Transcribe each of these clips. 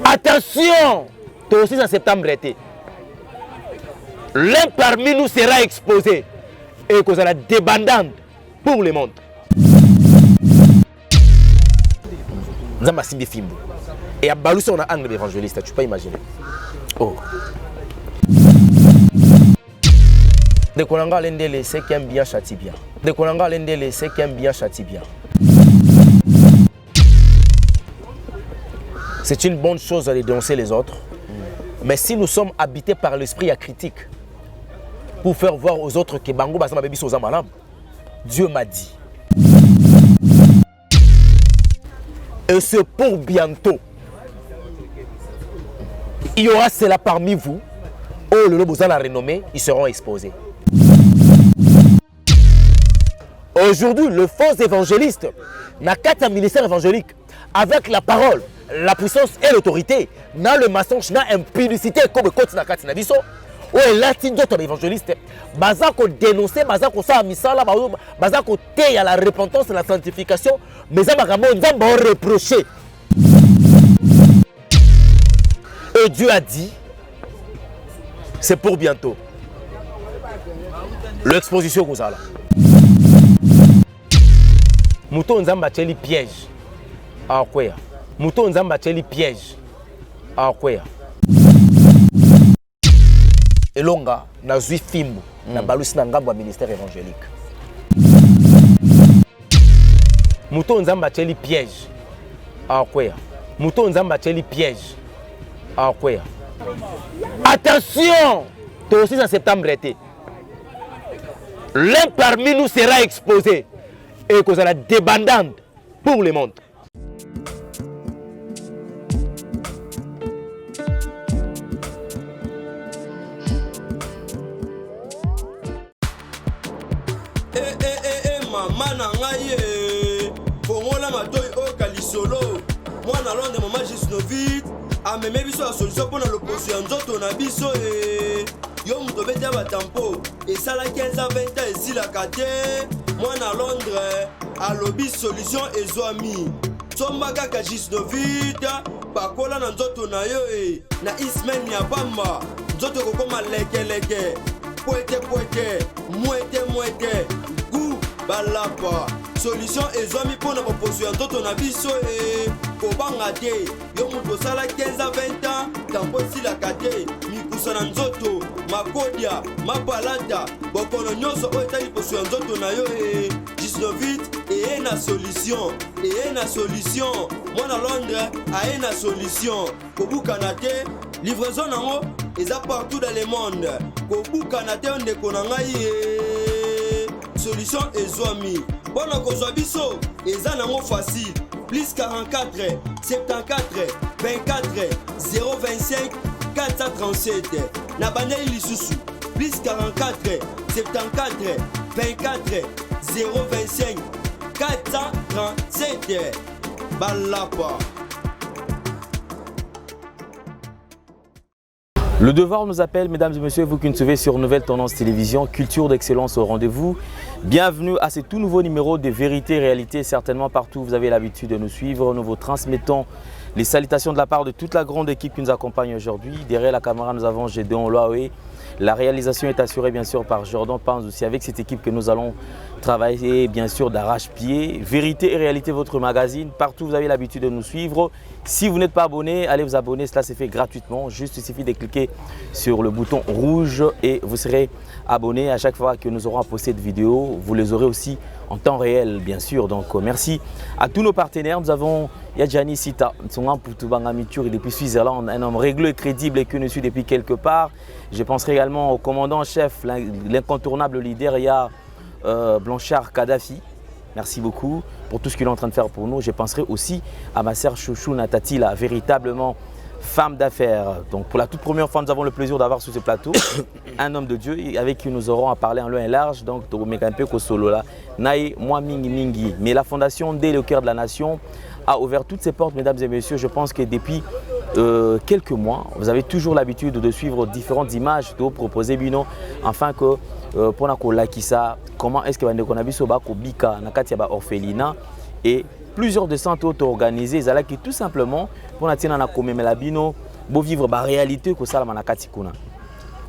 Attention, le 6 septembre, l'un parmi nous sera exposé et que sera débandante pour le monde. Nous avons des films. Et à Baloussa, on a un angle évangéliste, tu peux pas imaginer. Oh. De Kolanga Lendele, c'est qui aime bien châtie bien. De Kolanga Lendele, c'est qui aime bien châtie bien. C'est une bonne chose de dénoncer les autres. Mais si nous sommes habités par l'esprit à critique, pour faire voir aux autres que Bango Basama Baby Soza Malam, Dieu m'a dit. Et c'est pour bientôt. Il y aura cela parmi vous. Oh, le Lobozan a renommé, ils seront exposés. Aujourd'hui, le faux évangéliste n'a qu'un ministère évangélique avec la parole, la puissance et l'autorité. N'a le mensonge, n'a impudicité comme côté na kati na biso. Oh, là, tu d'autres évangélistes. Bazako dénoncer, bazako sa misala, bazako te à la repentance et la sanctification, mais ça va reprocher. Et Dieu a dit, c'est pour bientôt. L'exposition que vous avez là. Mouton Nzamba Tcheli piège. Ah quoi? Mouton Nzamba Tcheli piège. Ah quoi? Et longa, na zui fimbo, na balusi na ngambo ministère évangélique. Mouton Nzamba Tcheli piège. Ah quoi? Mouton Nzamba Tcheli piège. Ah quoi? Attention! Le 6 septembre, l'un parmi nous sera exposé et que sera débandante pour le monde. Maman nangaye, pour moi la matoy au Calisolo, moi na Londres maman Gisnovit, a même biso la solution pour l'opposition nzoto na biso e. Yo muto beta ba tempo, et ça la 15 à 20 ans ici la kate, moi na Londres, a lobby solution ezoami. Somba kaka Gisnovit, pakola na nzoto na yo e, na Ismail Nyabamba, nzoto kokoma leke. Poete, muete, goût, balapa. Solution ezomi pour la proposition nzoto na biso e. Kobanga te, yo muto sala 15 à 20 ans, tampo si la kate, mikusa na nzoto, makodia, mapalata, bokono nyonso oyo etali proposition nzoto na yo e. 19 et na solution, moi na Londres, a na solution. Kobukana te, livraison nango, eza partout dans le monde. Kobukana te on dekonanga ye. Solution ezoami. Bona kozwa biso, eza nango facile. Plus 44 74 24 025 437. Na bandeli lisusu. Plus 44 74 24 025 437. Balapa. Le devoir nous appelle, mesdames et messieurs, vous qui nous suivez sur Nouvelle Tendance Télévision, culture d'excellence au rendez-vous. Bienvenue à ce tout nouveau numéro de Vérité et Réalité. Certainement partout, vous avez l'habitude de nous suivre. Nous vous transmettons les salutations de la part de toute la grande équipe qui nous accompagne aujourd'hui. Derrière la caméra, nous avons Gédéon Loawe. La réalisation est assurée bien sûr par Jordan Panz aussi. Avec cette équipe que nous allons travailler bien sûr d'arrache-pied. Vérité et Réalité, votre magazine. Partout, vous avez l'habitude de nous suivre. Si vous n'êtes pas abonné, allez vous abonner. Cela se fait gratuitement. Juste, il suffit de cliquer sur le bouton rouge et vous serez abonné. À chaque fois que nous aurons posté de vidéos, vous les aurez aussi en temps réel, bien sûr. Donc, merci à tous nos partenaires. Nous avons Yadjani Sita, depuis Suisse-Irlande, un homme réglé, crédible et connu depuis quelque part. Je penserai également au commandant en chef, l'incontournable leader, il y a Blanchard Kadhafi. Merci beaucoup pour tout ce qu'il est en train de faire pour nous. Je penserai aussi à ma sœur Chouchou Natati, la véritablement femme d'affaires. Donc pour la toute première fois, nous avons le plaisir d'avoir sur ce plateau un homme de Dieu avec qui nous aurons à parler en long et large. Donc Naï, moi Mingi. Mais la fondation dès le cœur de la nation a ouvert toutes ses portes, mesdames et messieurs. Je pense que depuis quelques mois, vous avez toujours l'habitude de suivre différentes images de proposer Bino, afin que pour la comment est-ce que qu'on a vu Bika Nakatia orphelinat et plusieurs descentes auto-organisées. Ils allaient tout simplement pour na komemela bino bo vivre la réalité que ça la manakati kuna.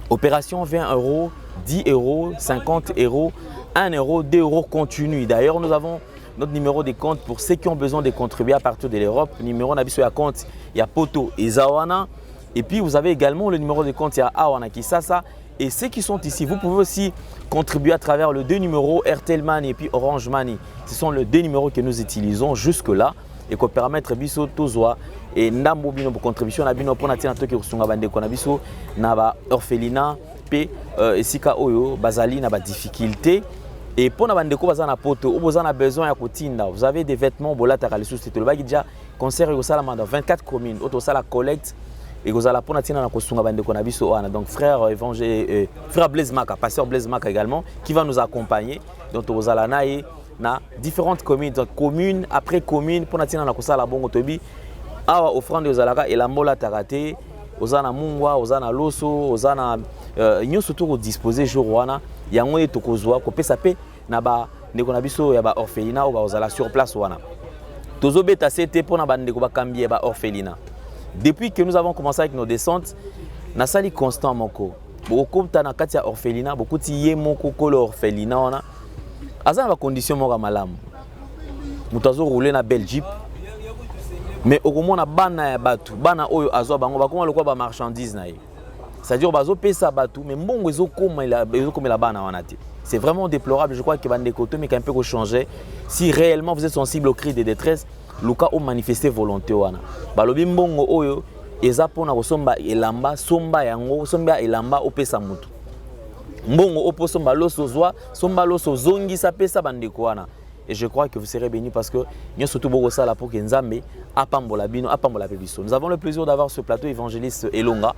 Opération 20 €, 10 €, 50 €, 1 €, 2 € continue. D'ailleurs, nous avons notre numéro de compte pour ceux qui ont besoin de contribuer à partir de l'Europe. Numéro nabiso ya compte, il y a Poto et Zawana. Et puis vous avez également le numéro de compte, il y a Awana Kisasa. Et ceux qui sont ici, vous pouvez aussi contribuer à travers les 2 numéros Airtel Money et puis Orange Money. Ce sont les 2 numéros que nous utilisons jusque-là et qui permettent biso tozwa et ndambo bino pour contribution na bino pour natina toki kusunga bande ko na biso na ba orphelinat pe esika oyo bazali na ba difficulté. Et pour na bandeko baza na poto ou boza na besoin ya kotinda, vous avez des vêtements bolata kalisu c'était le bagi déjà concert au salama dans 24 communes auto sala collecte et gozala pour natina na kosunga bandeko na biso wana. Donc frère frère Blaise Maka, pasteur Blaise Maka également qui va nous accompagner. Donc gozala nae na différentes communes, donc commune après commune pour natina na kosala bongo tobi awa offrande ozalaka et la mola tarate ozana mungwa ozana loso ozana nyoso to disposer jour wana yango etokozwa kopesa pe na ba ndeko na biso ya ba orphelinat o ba ozala sur place wana tozobeta c'était pour na ba ndeko ba kambie ba orphelinat. Depuis que nous avons commencé avec nos descentes na sali constant moko beaucoup na kati ya orphelinat beaucoup ti ye moko ko l'orphelinat wana aza na ba condition moko malamu mutazo rouler na belle jeep mais au moins bana ya batu bana oyo azwa bango bakoma lokwa ba marchandise na ye. C'est-à-dire bazo pesa batu mais mbongo ezokoma la bana wana te. C'est vraiment déplorable. Je crois que bande koto mais quand peut changer si réellement vous êtes sensible au cri de détresse luka o manifester volonté wana. Balobi mbongo oyo eza pona kosomba elamba somba yango somba elamba opesa mutu. Mbongo opo somba loso zwa somba loso zongisa pesa bande ko wana. Et je crois que vous serez bénis parce que nous surtout beaucoup ça là pour que Nzambe apambola bino apambola pebiso. Nous avons le plaisir d'avoir ce plateau évangéliste Elonga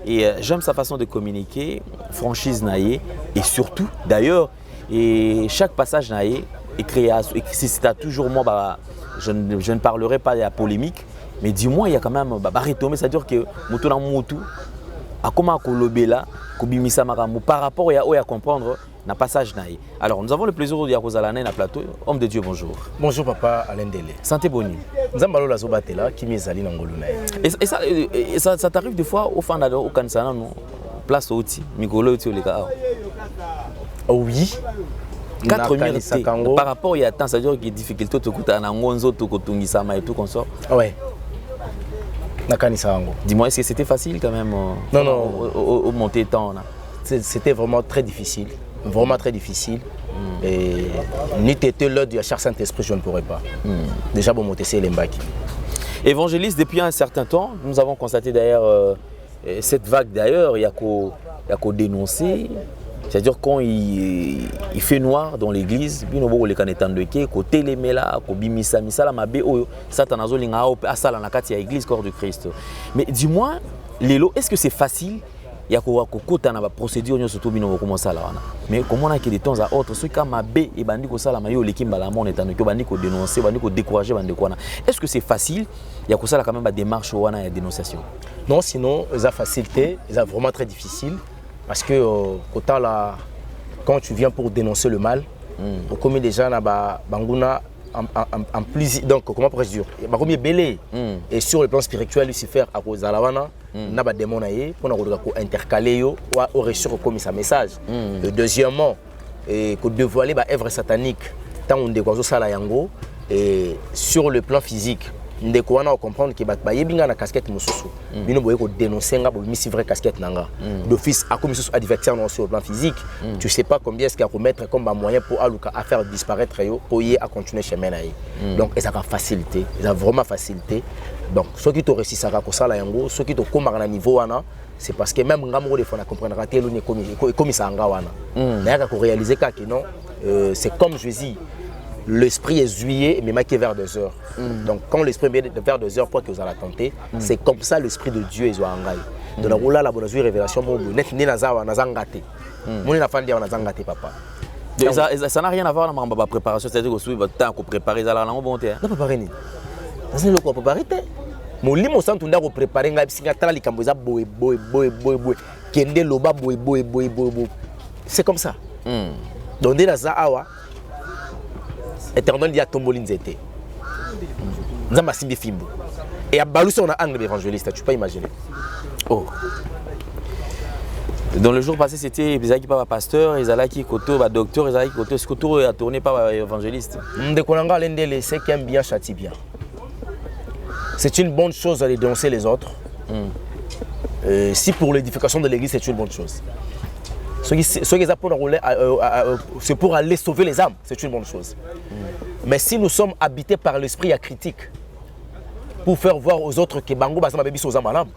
et j'aime sa façon de communiquer, franchise naïe et surtout d'ailleurs et chaque passage naïe est créé c'est toujours moi bah, je ne parlerai pas de la polémique mais du moins il y a quand même bah retomber c'est-à-dire que mutu na mutu akoma kolobela kobimisa makambo par rapport à comprendre na passage naïe. Alors nous avons le plaisir de Yakozalane na plateau. Homme de Dieu, bonjour. Bonjour papa Alain Dele. Santé boni. Nzambalo la zobatela qui mezali na ngolu naïe. Et ça t'arrive des fois au fanda au kansana non place outi mikolo outi le ka. Oui. 4 minutes par rapport il y a temps ça dire que difficulté to kuta na ngonzo to kotungisa ma et tout comme ça. Ouais. Dis-moi, est-ce que c'était facile quand même au monter temps là? C'était vraiment très difficile. Vraiment très difficile. Et ni t'étais l'heure du cher Saint-Esprit, je ne pourrais pas. Déjà, bon, monter c'est l'embaki. Évangéliste, depuis un certain temps, nous avons constaté d'ailleurs cette vague d'ailleurs, il y a qu'à dénoncer. C'est-à-dire quand il fait noir dans l'église, binobo le kanetan de ke côté les mela, ko bimisa misala mabe oyo, Satan azolinga asala na kati ya église corps de Christ. Mais dis-moi, Lelo, est-ce que c'est facile? Il y a kota na ba procédure nyo surtout bino comment ça là wana. Mais comment on a que de temps à autre, ceux qui mabe et bandi ko sala mayo lekimba la mon étant que bandi ko dénoncer, bandi ko décourager bandi ko wana. Est-ce que c'est facile? Il y a ko sala quand même ba démarche wana ya dénonciation. Non, sinon ça facilité, ça vraiment très difficile. Parce que quand tu viens pour dénoncer le mal, comme les gens en plus, donc comment pourrais-je dire, et sur le plan spirituel, Lucifer à cause de la wana, n'a pas démon pour intercaler ou réussir comme sa message. Deuxièmement, pour dévoiler l'œuvre satanique, tant on découvre ça la yango et sur le plan physique. Nous devons comprendre que les gens ont casquette mususu. Ils ont dénoncé une vraie casquette nanga. D'office, à comme sur adversaire sur le plan physique, tu sais pas combien est-ce qu'il y a à remettre comme moyen pour à faire disparaître pour y à continuer chemin naï. Donc ça va faciliter, ça vraiment facilité. Donc ceux qui t'ont réussi ça va ça la yango, ceux qui t'ont comme à niveau ana, c'est parce que même ngamoro des fois na comprendre rater l'une comme ça anga wana. Mais à réaliser que non, c'est comme je dis. L'esprit est juillet mais maqué vers 2 heures. Donc quand l'esprit est vers 2 heures pour que vous allez tenter, c'est comme ça l'esprit de Dieu est engagé. De la roula la bonne révélation mon net ni nazawa nazangate. Mon na fandi na nazangate papa. Ça n'a rien à voir avec la préparation, c'est-à-dire que vous avez temps pour préparer ça là en bon temps. Non préparer ni. C'est le quoi préparer té. Mon limo sant ndako préparer nga bisinga tala likambo za boy kende loba boy. C'est comme ça. Donc dès la za awa Éternel dit à Tombolin Zété. Nzamba simbi fimbo. Et à Baloussa, on a angle d'évangéliste, tu peux imaginer. Oh. Dans le jour passé, c'était Bizaki pas pasteur, Izalaki Koto, docteur, Izalaki Koto, ce Koto a tourné par évangéliste. Ndekonanga l'endele, c'est qu'un bien châtie bien. C'est une bonne chose d'aller dénoncer les autres. Si pour l'édification de l'église, c'est une bonne chose. C'est pour aller sauver les âmes, c'est une bonne chose. Mais si nous sommes habités par l'esprit à critique, pour faire voir aux autres que Bango Basama Baby aux âmes,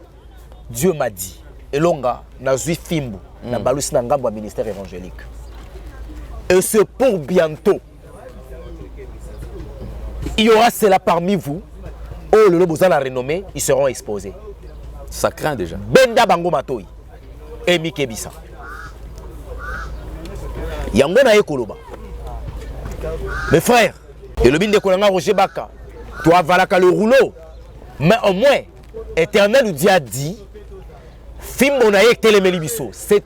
Dieu m'a dit, Elonga, Nazui Fimbu, na Balusi Nangambo ministère évangélique. Et c'est pour bientôt. Il y aura cela parmi vous, oh le besoin la renommée, ils seront exposés. Ça craint déjà. Benda Bango Matoi, Emi Kebisa. Yango na ekoloba. Mes frères, et le bin de Kolanga Roger Baka, toi valaka le rouleau, mais au moins, Éternel nous a dit, Fimbo na ye telemeli biso. C'est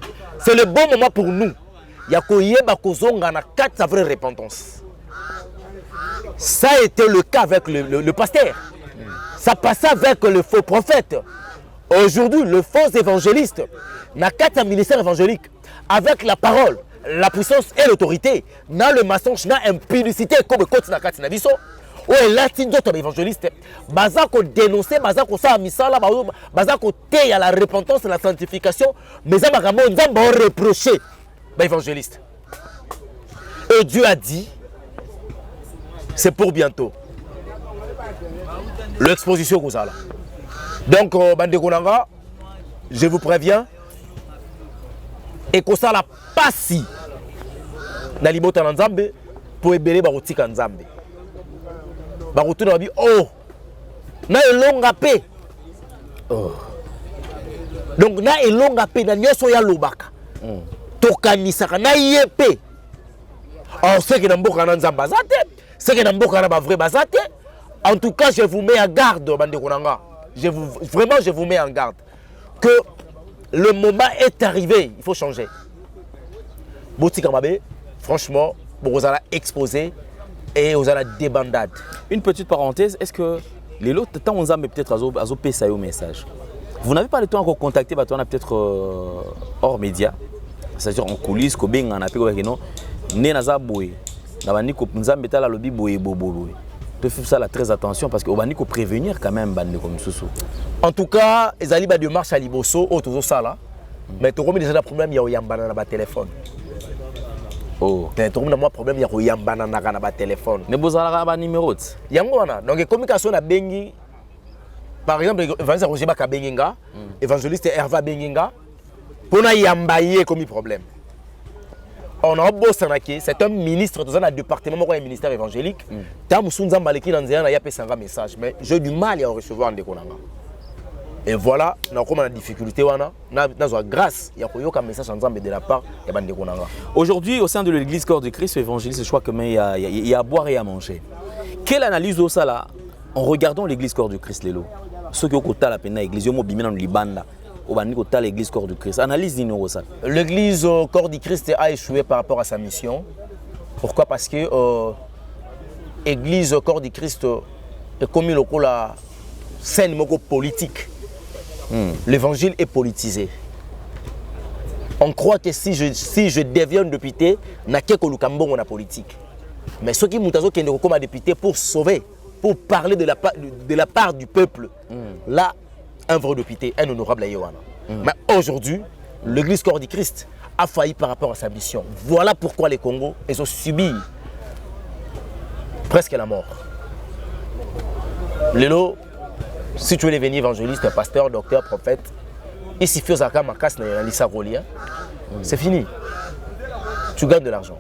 le bon moment pour nous. Yakoye bakozonga na 4 vraie repentance. Ça a été le cas avec le pasteur. Ça passait avec le faux prophète. Aujourd'hui, le faux évangéliste n'a qu'à un ministère évangélique avec la parole, la puissance et l'autorité. Dans le mensonge, dans l'impudicité comme côté na kati na biso. Où est là d'autres évangélistes? Bazako dénoncer, bazako sa misala, bazako te à la repentance et la sanctification, mais ça m'a reproché l'évangéliste. Et Dieu a dit, c'est pour bientôt. L'exposition que ça là. Donc, Bande Konanga, je vous préviens, et que ça la passe dans les bottes en Nzambe pour ébeler barotique en Nzambe. Barotique en Nzambe, oh, na elonga pe. Oh. Donc, na elonga pe, na nyoso ya lobaka. Tokanisaka na yepe. Alors, c'est que Namboka na Nzamba bazate, c'est que Namboka na ba vrai bazate. En tout cas, je vous mets en garde, Bande Konanga. Vraiment, je vous mets en garde que le moment est arrivé, il faut changer. Bouti Kamabe, franchement, vous allez exposer et vous allez débandade. Une petite parenthèse, est-ce que les lots, tant on a peut-être à passer au message. Vous n'avez pas le temps encore contacter, on a peut-être hors média, c'est-à-dire en coulisses, qu'on a appelé que non, né naza boy, n'avani ko nzambe tala lobi boy bobo. De faire ça là très attention parce que on va prévenir quand même bande comme ça. En tout cas, les alibis de marche à Liboso, au tout ça là, mais tu as déjà le problème, il y a yambana na téléphone. Oh. Tu as un problème, il y a yambana na téléphone. Ne bozala ba numéro. Yangona. Donc communication na bengi. Par exemple, évangéliste Roger Baka benginga, évangéliste Herva benginga, pour na yambaye comme problème. On a c'est un ministre dans un département, un ministère évangélique. Tant que nous avons un message, mais j'ai du mal à recevoir un déconanga. Et voilà, nous avons une difficulté, nous avons grâce, il y a un message de la part de déconanga. Aujourd'hui, au sein de l'église Corps de Christ, l'évangéliste, je crois qu'il y a à boire et à manger. Quelle analyse de ça là, en regardant l'église Corps de Christ, Lélo? Ceux qui ont côté la peine, l'église, ils ont mis dans le Liban. L'église Corps du Christ. Analyse d'Inno ça. L'église Corps du Christ a échoué par rapport à sa mission. Pourquoi? Parce que l'église Corps du Christ est comme la scène politique. L'évangile est politisé. On croit que si je deviens député, n'a que Lukambo la politique. Mais ceux qui m'ont dit comme député pour sauver, pour parler de la part du peuple, là, un vrai député, un honorable Ayoana. Mais aujourd'hui, l'église Corps du Christ a failli par rapport à sa mission. Voilà pourquoi les Congos, ils ont subi presque la mort. Lélo, si tu veux devenir évangéliste, pasteur, docteur, prophète, il suffit aux akama casse na lisa rolia. C'est fini. Tu gagnes de l'argent.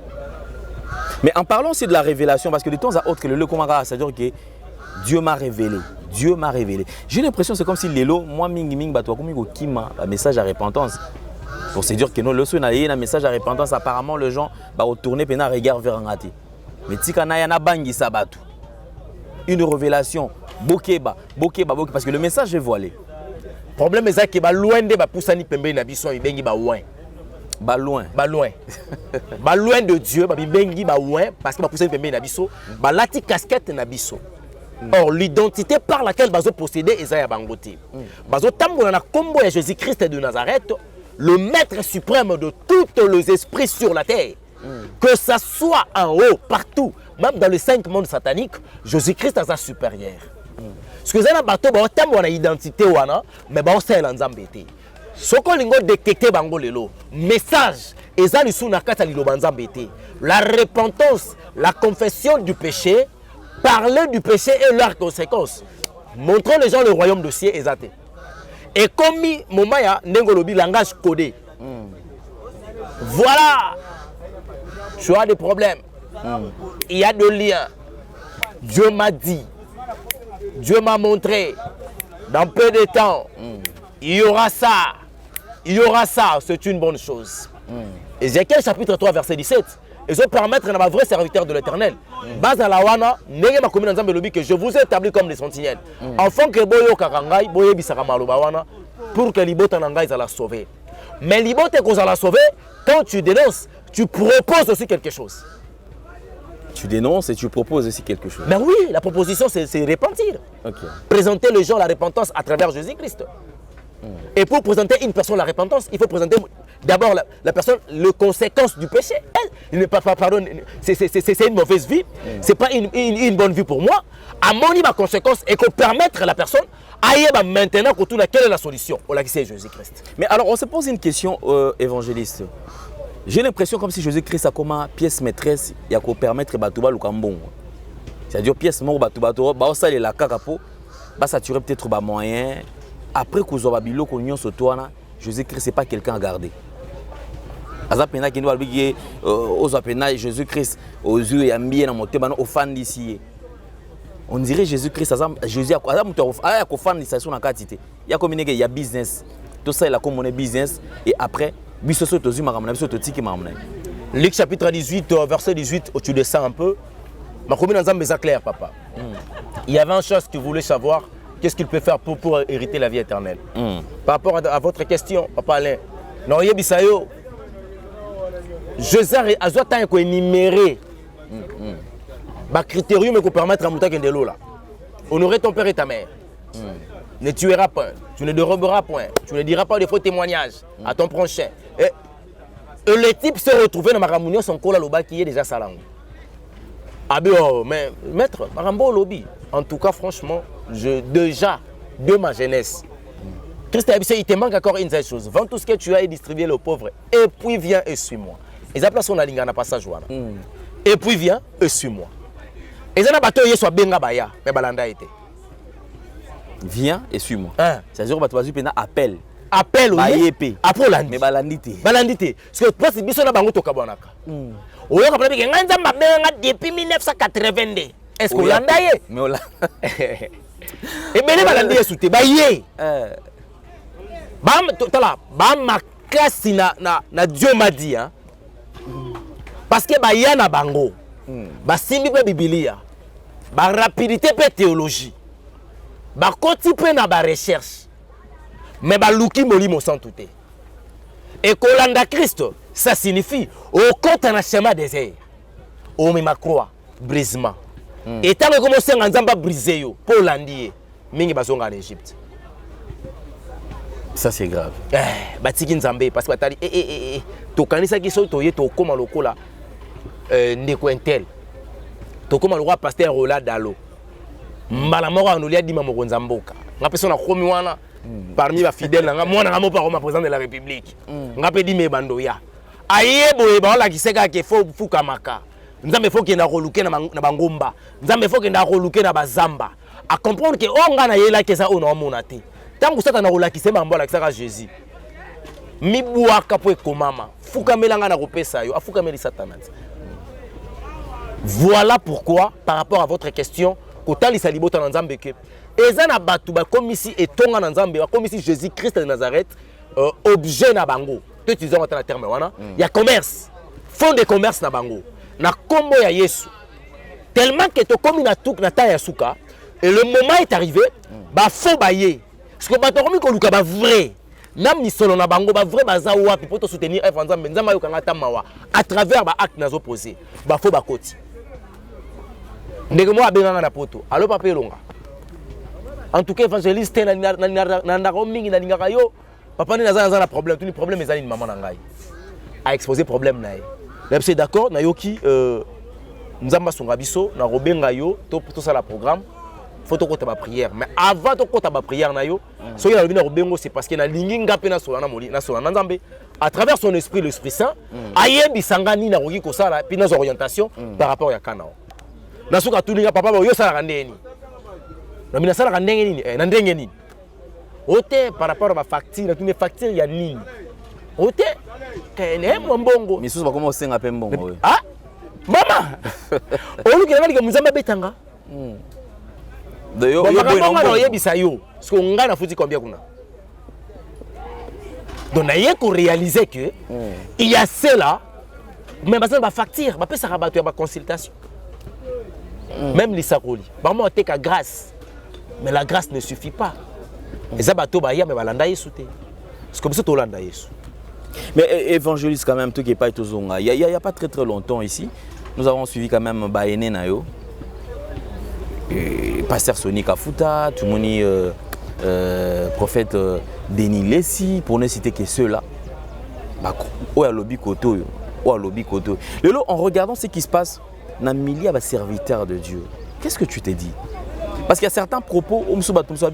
Mais en parlant aussi de la révélation, parce que de temps à autre, que le Komara, c'est-à-dire que Dieu m'a révélé. Dieu m'a révélé. J'ai l'impression que c'est comme si Lélo, moi, un message à repentance. Pour se dire que non, le son a un message à repentance, apparemment, les gens vont retourner et un regard vers un raté. Mais si on a un bangi sabatu, une révélation, bokeba, parce que le message est voilé. Le problème est que loin de Poussani Pembe Nabiso, il bengi loin. Loin Loin de Dieu, bengi loin, parce que Poussani Pembe Nabiso, lati casquette Nabiso. Or, l'identité par laquelle bazo posséder Esaïa Bangote. Bazo tambola na combo ya Jésus-Christ de Nazareth, le maître suprême de tous les esprits sur la terre. Que ça soit en haut, partout, même dans les 5 mondes sataniques, Jésus-Christ est supérieur. Ce que ça bato ba tambola na identité wana, mais ba osela nzambe te. Soko lingo détecter bango lelo, message ezali sous na kata liloba nzambe te. La repentance, la confession du péché, parler du péché et leurs conséquences. Montrons les gens le royaume de ciel exact. Et comme Momaya Nengolobi langage codé. Voilà. Tu as des problèmes. Il y a des liens. Dieu m'a dit. Dieu m'a montré. Dans peu de temps, il y aura ça. Il y aura ça. C'est une bonne chose. Ézéchiel chapitre 3 verset 17. Et je permettre à ma vrai serviteur de l'Éternel. Base à la wana, nenge ma commune ensemble lobby que je vous ai établi comme des sentinelles. Enfant que boyo karangai, boye bisaka maloba wana pour que libota nangai la sauver. Mais libota qu'on la sauver, quand tu dénonces, tu proposes aussi quelque chose. Tu dénonces et tu proposes aussi quelque chose. Ben oui, la proposition c'est repentir. Okay. Présenter les gens la repentance à travers Jésus-Christ. Et pour présenter une personne la repentance, il faut présenter d'abord la personne, les conséquences du péché. Elle n'est pas, pardon, c'est une mauvaise vie, c'est pas une bonne vie pour moi. À mon niveau, ma conséquence est que permettre à la personne aille maintenant quelle est la solution. On l'a dit, c'est Jésus-Christ. Mais alors, on se pose une question, évangéliste. J'ai l'impression comme si Jésus-Christ a comme pièce maîtresse, il y a qu'à permettre Batouba Lukambon. C'est-à-dire pièce mort Batouba, bah ça les la cacapo, bah ça tuerait peut-être bas moyen. Après que vous avez biloko sur toi, Jésus-Christ c'est pas quelqu'un à garder. Azapena qui nous a dit aux apena Jésus-Christ aux yeux et ambié dans mon thème au fan d'ici. On dirait Jésus-Christ Jésus a quoi fan d'ici sur la quantité. Il y a comme il y a business. Tout ça il a comme business et après bisoso tozu maramna bisoso tiki maramna. Luc chapitre 18 verset 18 tu descends un peu. Ma commune ensemble est clair papa. Il y avait une chose que tu voulais savoir. Qu'est-ce qu'il peut faire pour hériter la vie éternelle? Par rapport à votre question, Papa Alain, non, il y a Bissayo. Jésus a besoin d'énumérer les critériums qui permettent à Mouta Kendelo là. Honorer ton père et ta mère. Ne tueras pas, tu ne déroberas point, tu ne diras pas de faux témoignages à ton prochain. Et le type s'est retrouvé dans ma réunion, son cola loba qui est déjà salang. Ah bien, mais maître, Marambo lobby. En tout cas, franchement, déjà, de ma jeunesse, Christ a dit, il te manque encore une seule chose. Vends tout ce que tu as et distribue aux pauvres. Et puis viens et suis-moi. Ils appellent ça un passage. Et puis viens et suis-moi. Et ça n'a pas été soit benga baya, mais balanda été. Viens et suis-moi. C'est-à-dire que tu vas appel. Appel au après la mais balandité. Balandité. Parce que toi, c'est bien bango to kabonaka. Au lieu de dire que nganza mabenga depuis 1982. Est-ce que Hollande est? Mais Hollande. Et bien, les Hollandais sont baillés. Bam ma classe na Dieu m'a dit. Parce que baya na bango. Ba simbi pe Biblia. Ba rapidité pe théologie. Ba koti pe na ba recherche. Mais ba luki molimo sans tout. Et Hollande Christ, ça signifie au compte na chemin désert. Au ma croix, brisement. Et tant que commencé à nzamba briser yo pour landier mingi bazonga en Égypte. Ça c'est grave. Batiki nzambe parce que batali to kanisa ki so to ye to koma lokola ndeko intel. To koma le roi pasteur Rola Dalo. Mbala moko anolia dima moko nzamboka. Nga personne komi wana parmi ba fidèles nga mwana nga mo pa comme président de la République. Nga pe dime bando ya. Ayebo e ba la kiseka ke fo fukamaka. Nzambe faut qu'il na roluke na bangomba. Nzambe faut qu'il na roluke na bazamba. À comprendre que on a yela que ça on a monate. Tant que ça na rolakise mambo la kisaka Jésus. Mi buaka po ekomama. Fukamelanga na kopesa yo, afukameli satanati. Voilà pourquoi par rapport à votre question, kotali salibota na Nzambe ke ezana batu ba comme ici et tonga na Nzambe, comme ici Jésus Christ de Nazareth, objet na bango. Tu utilises un terme wana, il y a commerce. Fond de commerce na bango. Na combo ya Yesu tellement que to comme na tuk na ta ya suka et le moment est arrivé ba faux baye parce que ba to komi ko luka ba vrai na misolo na bango ba vrai baza wapi pour te soutenir œuvre nzambe nzamba yo kanga tamawa à travers ba acte nazo poser ba faux ba koti ndenge moi abenganga na poto alo papa elonga en tout cas évangéliste na ndako mingi na lingaka yo papa ni naza na problème tout problème ezali ni maman na ngai a exposé problème na ye là c'est d'accord na yoki nzamba songa biso na robenga yo to ça la programme faut to kota ba prière mais avant to kota ba prière na yo so ya na robengo c'est parce que na lingi ngape na sola na moli na sola na nzambe à travers son esprit l'esprit saint ayebi sangani na roki ko sala puis na orientation par rapport ya kanao na soka tulinga papa yo sala ndeni na mina sala ndenge nini na ndenge nini ote par rapport à ma facture tu ne facture ya nini ote kene mbongo misusu ba comment osenga pe mbongo ah mama oluki na ngalika muzamba betanga de yo yo bono yebisa yo parce que nga na futi combien kuna donc na ye ko réaliser que il y a cela mais bazana ba facture ba pesa rabato ya ba consultation même les sakoli ba mo te ka grâce mais la grâce ne suffit pas les abato ba ya mais balanda yesu te parce que biso to landa yesu. Mais évangéliste quand même, tout qui est pas il y a pas très longtemps ici, nous avons suivi quand même Baéné Nayo, pasteur Sony Kafuta, tout le monde prophète Denis Lessi, pour ne citer que ceux-là. En regardant ce qui se passe dans le milieu des serviteurs de Dieu, qu'est-ce que tu t'es dit? Parce qu'il y a certains propos,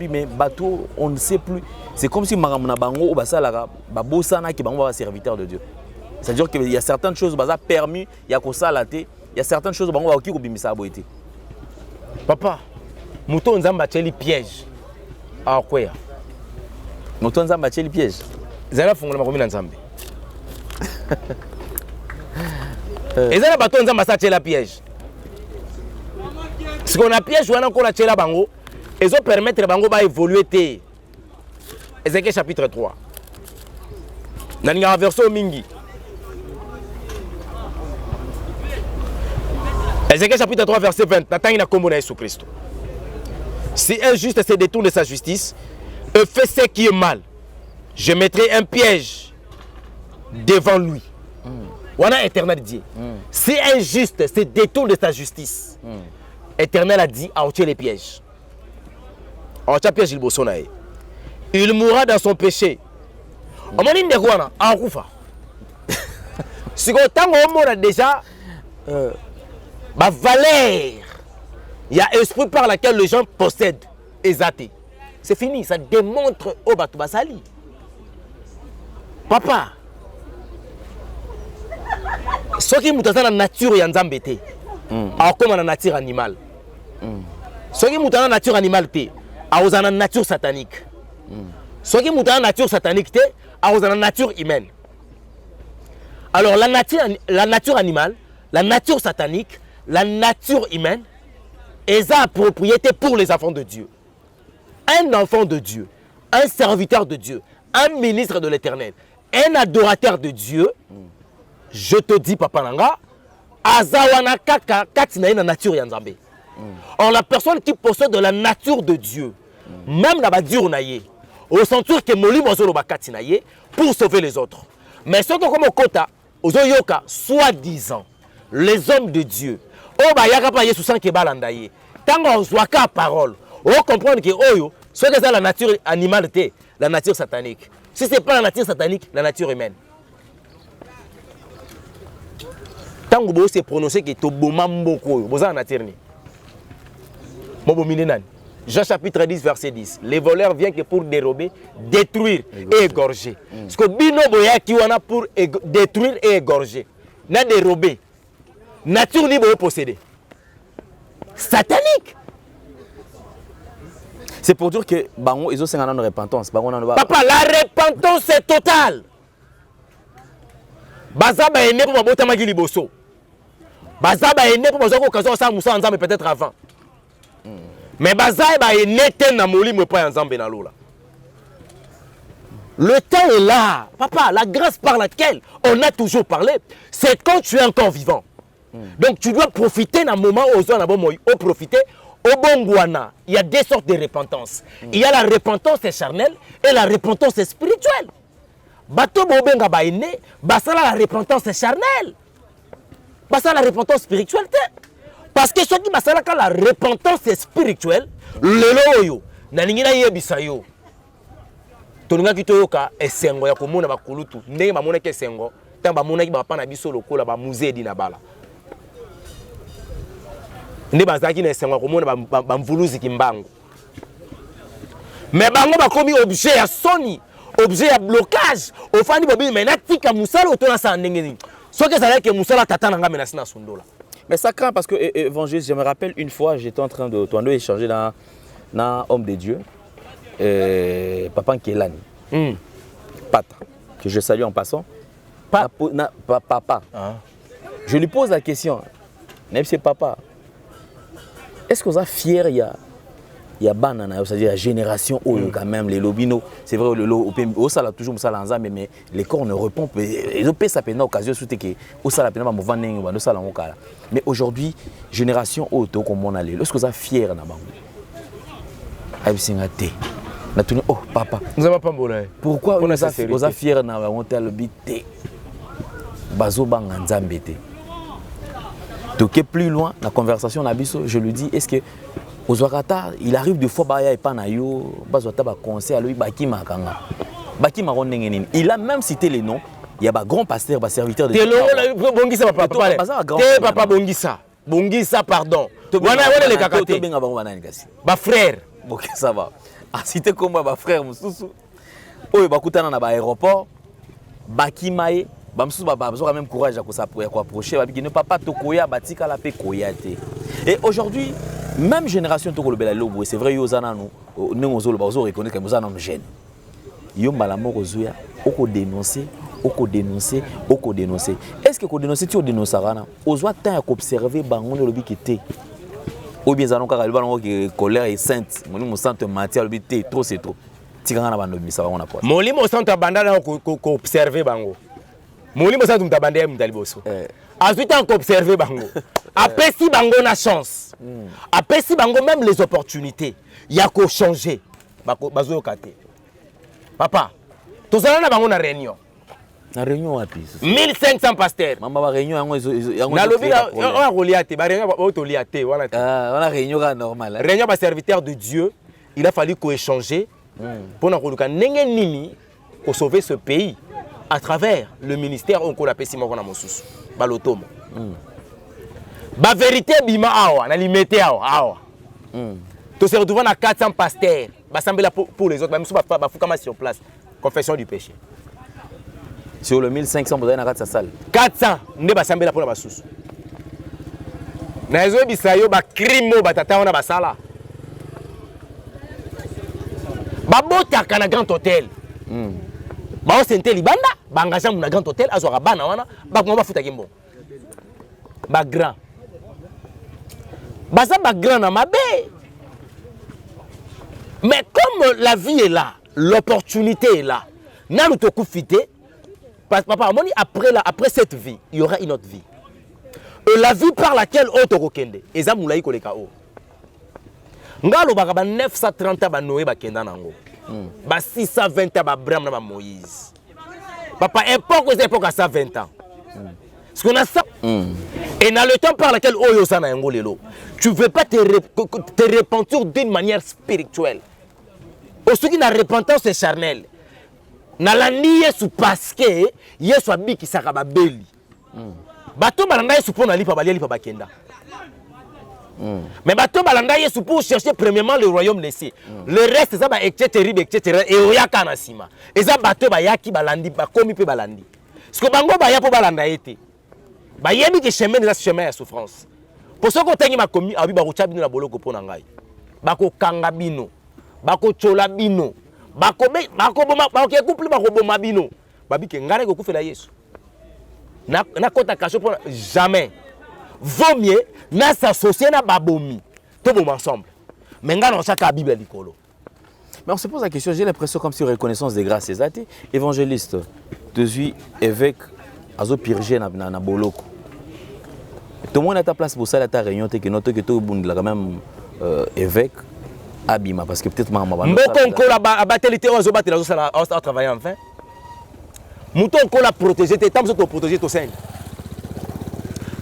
mais bateau, on ne sait plus. C'est comme si Maramuna Bango ou Basala Babosana qui est serviteur de Dieu. C'est-à-dire qu'il y a certaines choses qui sont permis, il y a ça il y a certaines choses qui sont permis. Papa, Mouton Nzamba Tcheli piège. Ah quoi? Mouton Nzamba Tcheli piège. Zala Fongola Makomina Nzambe. Et Zala Baton Nzamba Tchela piège. Ce qu'on a piège ou encore la Tchela Bango, ils ont permettre les Bango d'évoluer. Ézéchiel chapitre 3. Dans la version Mingi. Ézéchiel chapitre 3, verset 20. Natangina Komona Jésus Christ. Si un juste se détourne de sa justice et fait ce qui est mal, je mettrai un piège devant lui. On a éternel Dieu. Si un juste se détourne de sa justice, Éternel a dit à ôter les pièges. À ôter les pièges, il mourra dans son péché. On m'a dit de quoi en Koufa. Si on a déjà ma valeur, il y a esprit par laquelle les gens possèdent exaté. C'est fini, ça démontre au Batou Basali. Papa, ce qui est dans la nature, il y a un zambété. Alors comme dans la nature animale. Ce qui est dans la nature animale, il y a la nature satanique. Ce qui est dans la nature satanique, il y a la nature humaine. Alors la nature animale, la nature satanique, la nature humaine, est à propriété pour les enfants de Dieu. Un enfant de Dieu, un serviteur de Dieu, un ministre de l'Éternel, un adorateur de Dieu, je te dis, Papa Nanga, Azawana Kaka Katina na nature Yanzambe. Or, la personne qui possède de la nature de Dieu, même la badur naye, au sentir que Moli Mozolo Bakatina pour sauver les autres. Mais surtout comme au Kota, aux Oyoka, soi-disant, les hommes de Dieu, oh bah yaka pas Yesu sans kebalandaye. Tant qu'on soit qu'à parole, on comprend que Oyo, ce que c'est la nature animale, la nature satanique. Si ce n'est pas la nature satanique, la nature humaine. Tant que vous se prononcez que tu es en nature. Jean chapitre 10, verset 10. Les voleurs viennent que pour dérober, détruire et égorger. Parce que Bino Boya qui en a pour détruire et égorger. N'a dérobé. Nature ni posséder. Satanique. C'est pour dire que Bango, ils ont 50 ans de repentance. Papa, la repentance est totale. Bazaba est né pour ma magi liboso. Bazaba est né pour ma occasion ça Moussa Nzambe peut-être avant. Mais Bazaba est né na moli me pas Nzambe na lola. Le temps est là. Papa, la grâce par laquelle on a toujours parlé, c'est quand tu es encore vivant. Donc tu dois profiter d'un moment où on a profiter au bon guana. Il y a deux sortes de repentance. Il y a la repentance charnelle et la repentance spirituelle. Bato bobenga baine, basala la repentance charnelle. Basala la repentance spirituelle. Parce que ceux qui basalaka la repentance spirituelle, le loyo, naningi na yebisa yo. Toninga kitoyoka esengo ya komona bakulutu, ndenge bamona ke esengo, tant bamona ki bapa na biso lokola ba musée di na bala. Ndi bazaki na esengo komona ba mvuluzi kimbango. Mais bango bakomi objet ya soni, objet ya blocage. Au fandi bobi mena tika musala otona sa ndenge ni. Soki ça que musala tata nanga menasi na sundola. Mais ça craint parce que évangéliste, je me rappelle une fois, j'étais en train de échanger dans homme de Dieu, Papa Nkelani, Pata, que je salue en passant. Papa. Ah. Je lui pose la question, même si papa, est-ce qu'on a fier il y a banana, c'est-à-dire la génération où quand même les lobino, c'est vrai le au ça toujours ça l'ensemble mais les corps ne répondent et le ça peine occasion surtout que au ça la peine mouvement n'engo ça l'engo mais aujourd'hui génération auto comme on allait est-ce que ça fier na bango ay singate na tuni oh papa nous avons pas bolé pourquoi on a fier na on tel bité bazo banga nzambe te toquer plus loin la conversation na biso je lui dis est-ce que Ozwakata, il arrive de fois baya et pas na yo, bazwata ba conseil à lui baki makanga. Baki marondengenini. Il a même cité les noms. Il y a ba grand pasteur, ba serviteur de Dieu. Bongisa papa. Papa Bongisa. Bongisa pardon. Wana les kakate. Ba frère. OK, ça va. Ah cité comme ba frère mususu. Oyo bakutana na ba aéroport. Baki maye. Bamsusu ba besoin même courage à approcher ba bikine papa tokoya batika la pe koyate. Et aujourd'hui même génération to kolobela lobo c'est vrai yo zana nous ne ngozolo ba zo reconnaître que nous zana jeune yo malamo kozuya oko dénoncer est-ce que ko dénoncer tu dénoncer rana ozwa temps à observer bango le lobi kité ou bien zana ka balon que colère est sainte mon sainte matière lobi té trop c'est trop tikanga na bando bisa bango na poste molimo sainte bandana ko observer bango molimo sainte mtabandé mtaliboso ensuite on observer bango après si bango na chance après si bango même les opportunités il y a qu'au changer bazo kate papa tozala na bango na réunion wapi 1500 pasteurs mama ba réunion yango na lobi on reliate ba réunion ba toliate wana on a réunion normal réunion ba serviteur de Dieu il a fallu qu'on échanger pour na koluka ndenge nini pour sauver ce pays à travers le ministère on ko la pesi moko na mosusu ba lotomo ba vérité bima awa na limité awa to se retrouver na 400 pasteurs ba sambela pour les autres même si ba fukama sur place confession du péché sur le 1500 vous avez na 400 salle 400 nde ba sambela pour ba susu na ezo bisayo ba crime ba tata ona ba sala ba botaka na grand hôtel ba o sente libanda ba engagé na grand hôtel azwa bana wana ba ko ba futa kimbo ba grand baza ba grand na mabe. Mais comme la vie est là, l'opportunité est là, nous te confiter, papa, après cette vie, il y aura une autre vie. Et la vie par laquelle on te rekende, et ça moulaï koleka o. Ngalo ba 930 ba Noé ba kenda nango. Ba 620 ba Abraham na ba Moïse. Papa, époque c'est époque à 120 ans. Ce qu'on a ça. Et dans le temps par lequel tu ne veux pas te repentir d'une manière spirituelle. Aussi qui n'a repentance est charnelle. Na la nié sous parce que Yesu abi qui sakaba beli. Bato balanda Yesu pour na lipa bali lipa bakenda. Mais bato balanda Yesu pour chercher premièrement le royaume laissé. Le reste ça ba etc. et oyaka na sima. Et ça bato ba yaki balandi ba komi pe balandi. Ce que bango ba ya po balanda été. Ba yebi que chemin de la chemin à souffrance. Pour ce qu'on tengi ma commis abi ba rocha bino na boloko pona ngai. Bako kanga bino, bako chola bino, bako boma bako couple bako boma bino. Babi ke ngare ko kufela Yesu. Na kota kacho pona jamais. Vaut mieux na s'associer na babomi. Tout bon ensemble. Mais ngana on chaka Bible likolo. Mais on se pose la question, j'ai l'impression comme si reconnaissance des grâces, c'est évangéliste, suis évêque, azo purger na boloko. Tout le monde est à ta place pour ça, la réunion, que notre que tout le monde là quand même évêque abima parce que peut-être maman va. Mboko nko la battelité ozo batela zo sala on travailler enfin. Mouton nko la protéger, t'es temps de protéger ton sein.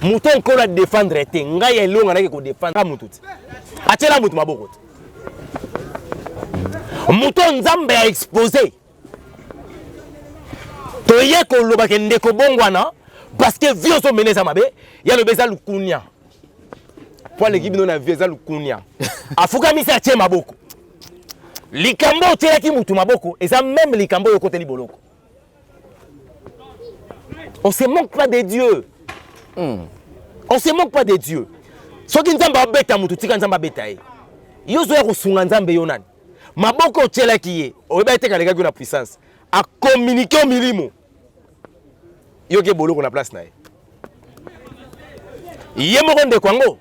Mouton encore à défendre était. Nga ya longa na ko défendre mutu. Atela mutu maboko. Mouton nzambe a exposé. Toye ko loba ke ndeko bongwana parce que vieux so mené ça mabe, ya le beza lukunya. Pour l'équipe non a vieux lukunya. Afuka misa tie maboko. Likambo tela ki mutu maboko et ça même likambo yo côté liboloko. On se manque pas de Dieu. On se manque pas de Dieu. Ce qui nzamba beta mutu tika nzamba beta e. Yo zo ya kusunga nzambe yo nani. Maboko tela ki e. Oyeba ete kalega na puissance. A communiquer au milimo. Yo ke boloko na place na e. Yemo konde kwango.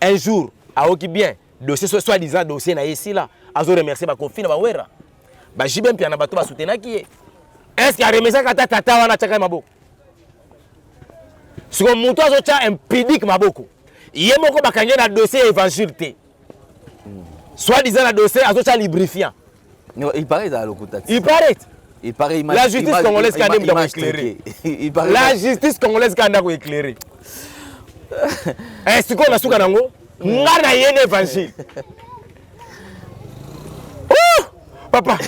Un jour, a oki bien, dossier soi-disant dossier na ici là. Azo remercier ba confine ba wera. Ba jibem pia na bato ba soutenaki e. Est-ce qu'il y a remercié kata tata wana chaka maboko? Si on monte à ce impidique maboko, il y a beaucoup de dossier évangile. Soit disant le dossier à ce lubrifiant. Il paraît dans le côté. Il paraît. Il paraît. La justice congolaise qui a éclairé. La justice congolaise qui a éclairé. Est-ce qu'on a sous Kanango? On a un évangile. Oh, papa.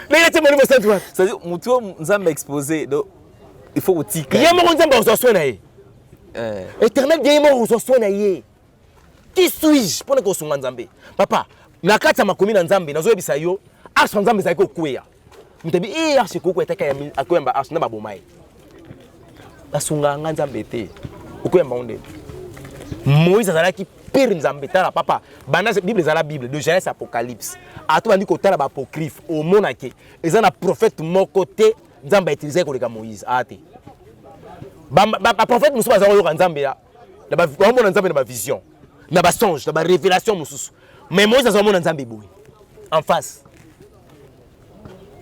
Mais il était mon niveau cette fois. C'est-à-dire, Moutou nous a exposé. Donc, il faut que tu. Il y a mon temps pour se Éternel Dieu mo uzoso na ye. Qui suis-je pour que songa nzambe? Papa, na kati ya makomi na nzambe nazo yebisa yo, arche nzambe za ko kuya. Mtebi arche ko ko etaka ya akoyamba arche na babomai. Na songa nzambe te. Okoyamba onde. Moïse azalaki pire nzambe tala papa. Bana Bible za la Bible de Genèse Apocalypse. Ato bandi ko tala ba apocryphe au monake. Eza na prophète moko te nzambe utiliser ko leka Moïse. Ate. Le prophète Moussa a dit que la vision, la songe, la révélation. Mais Moïse a dit que en face.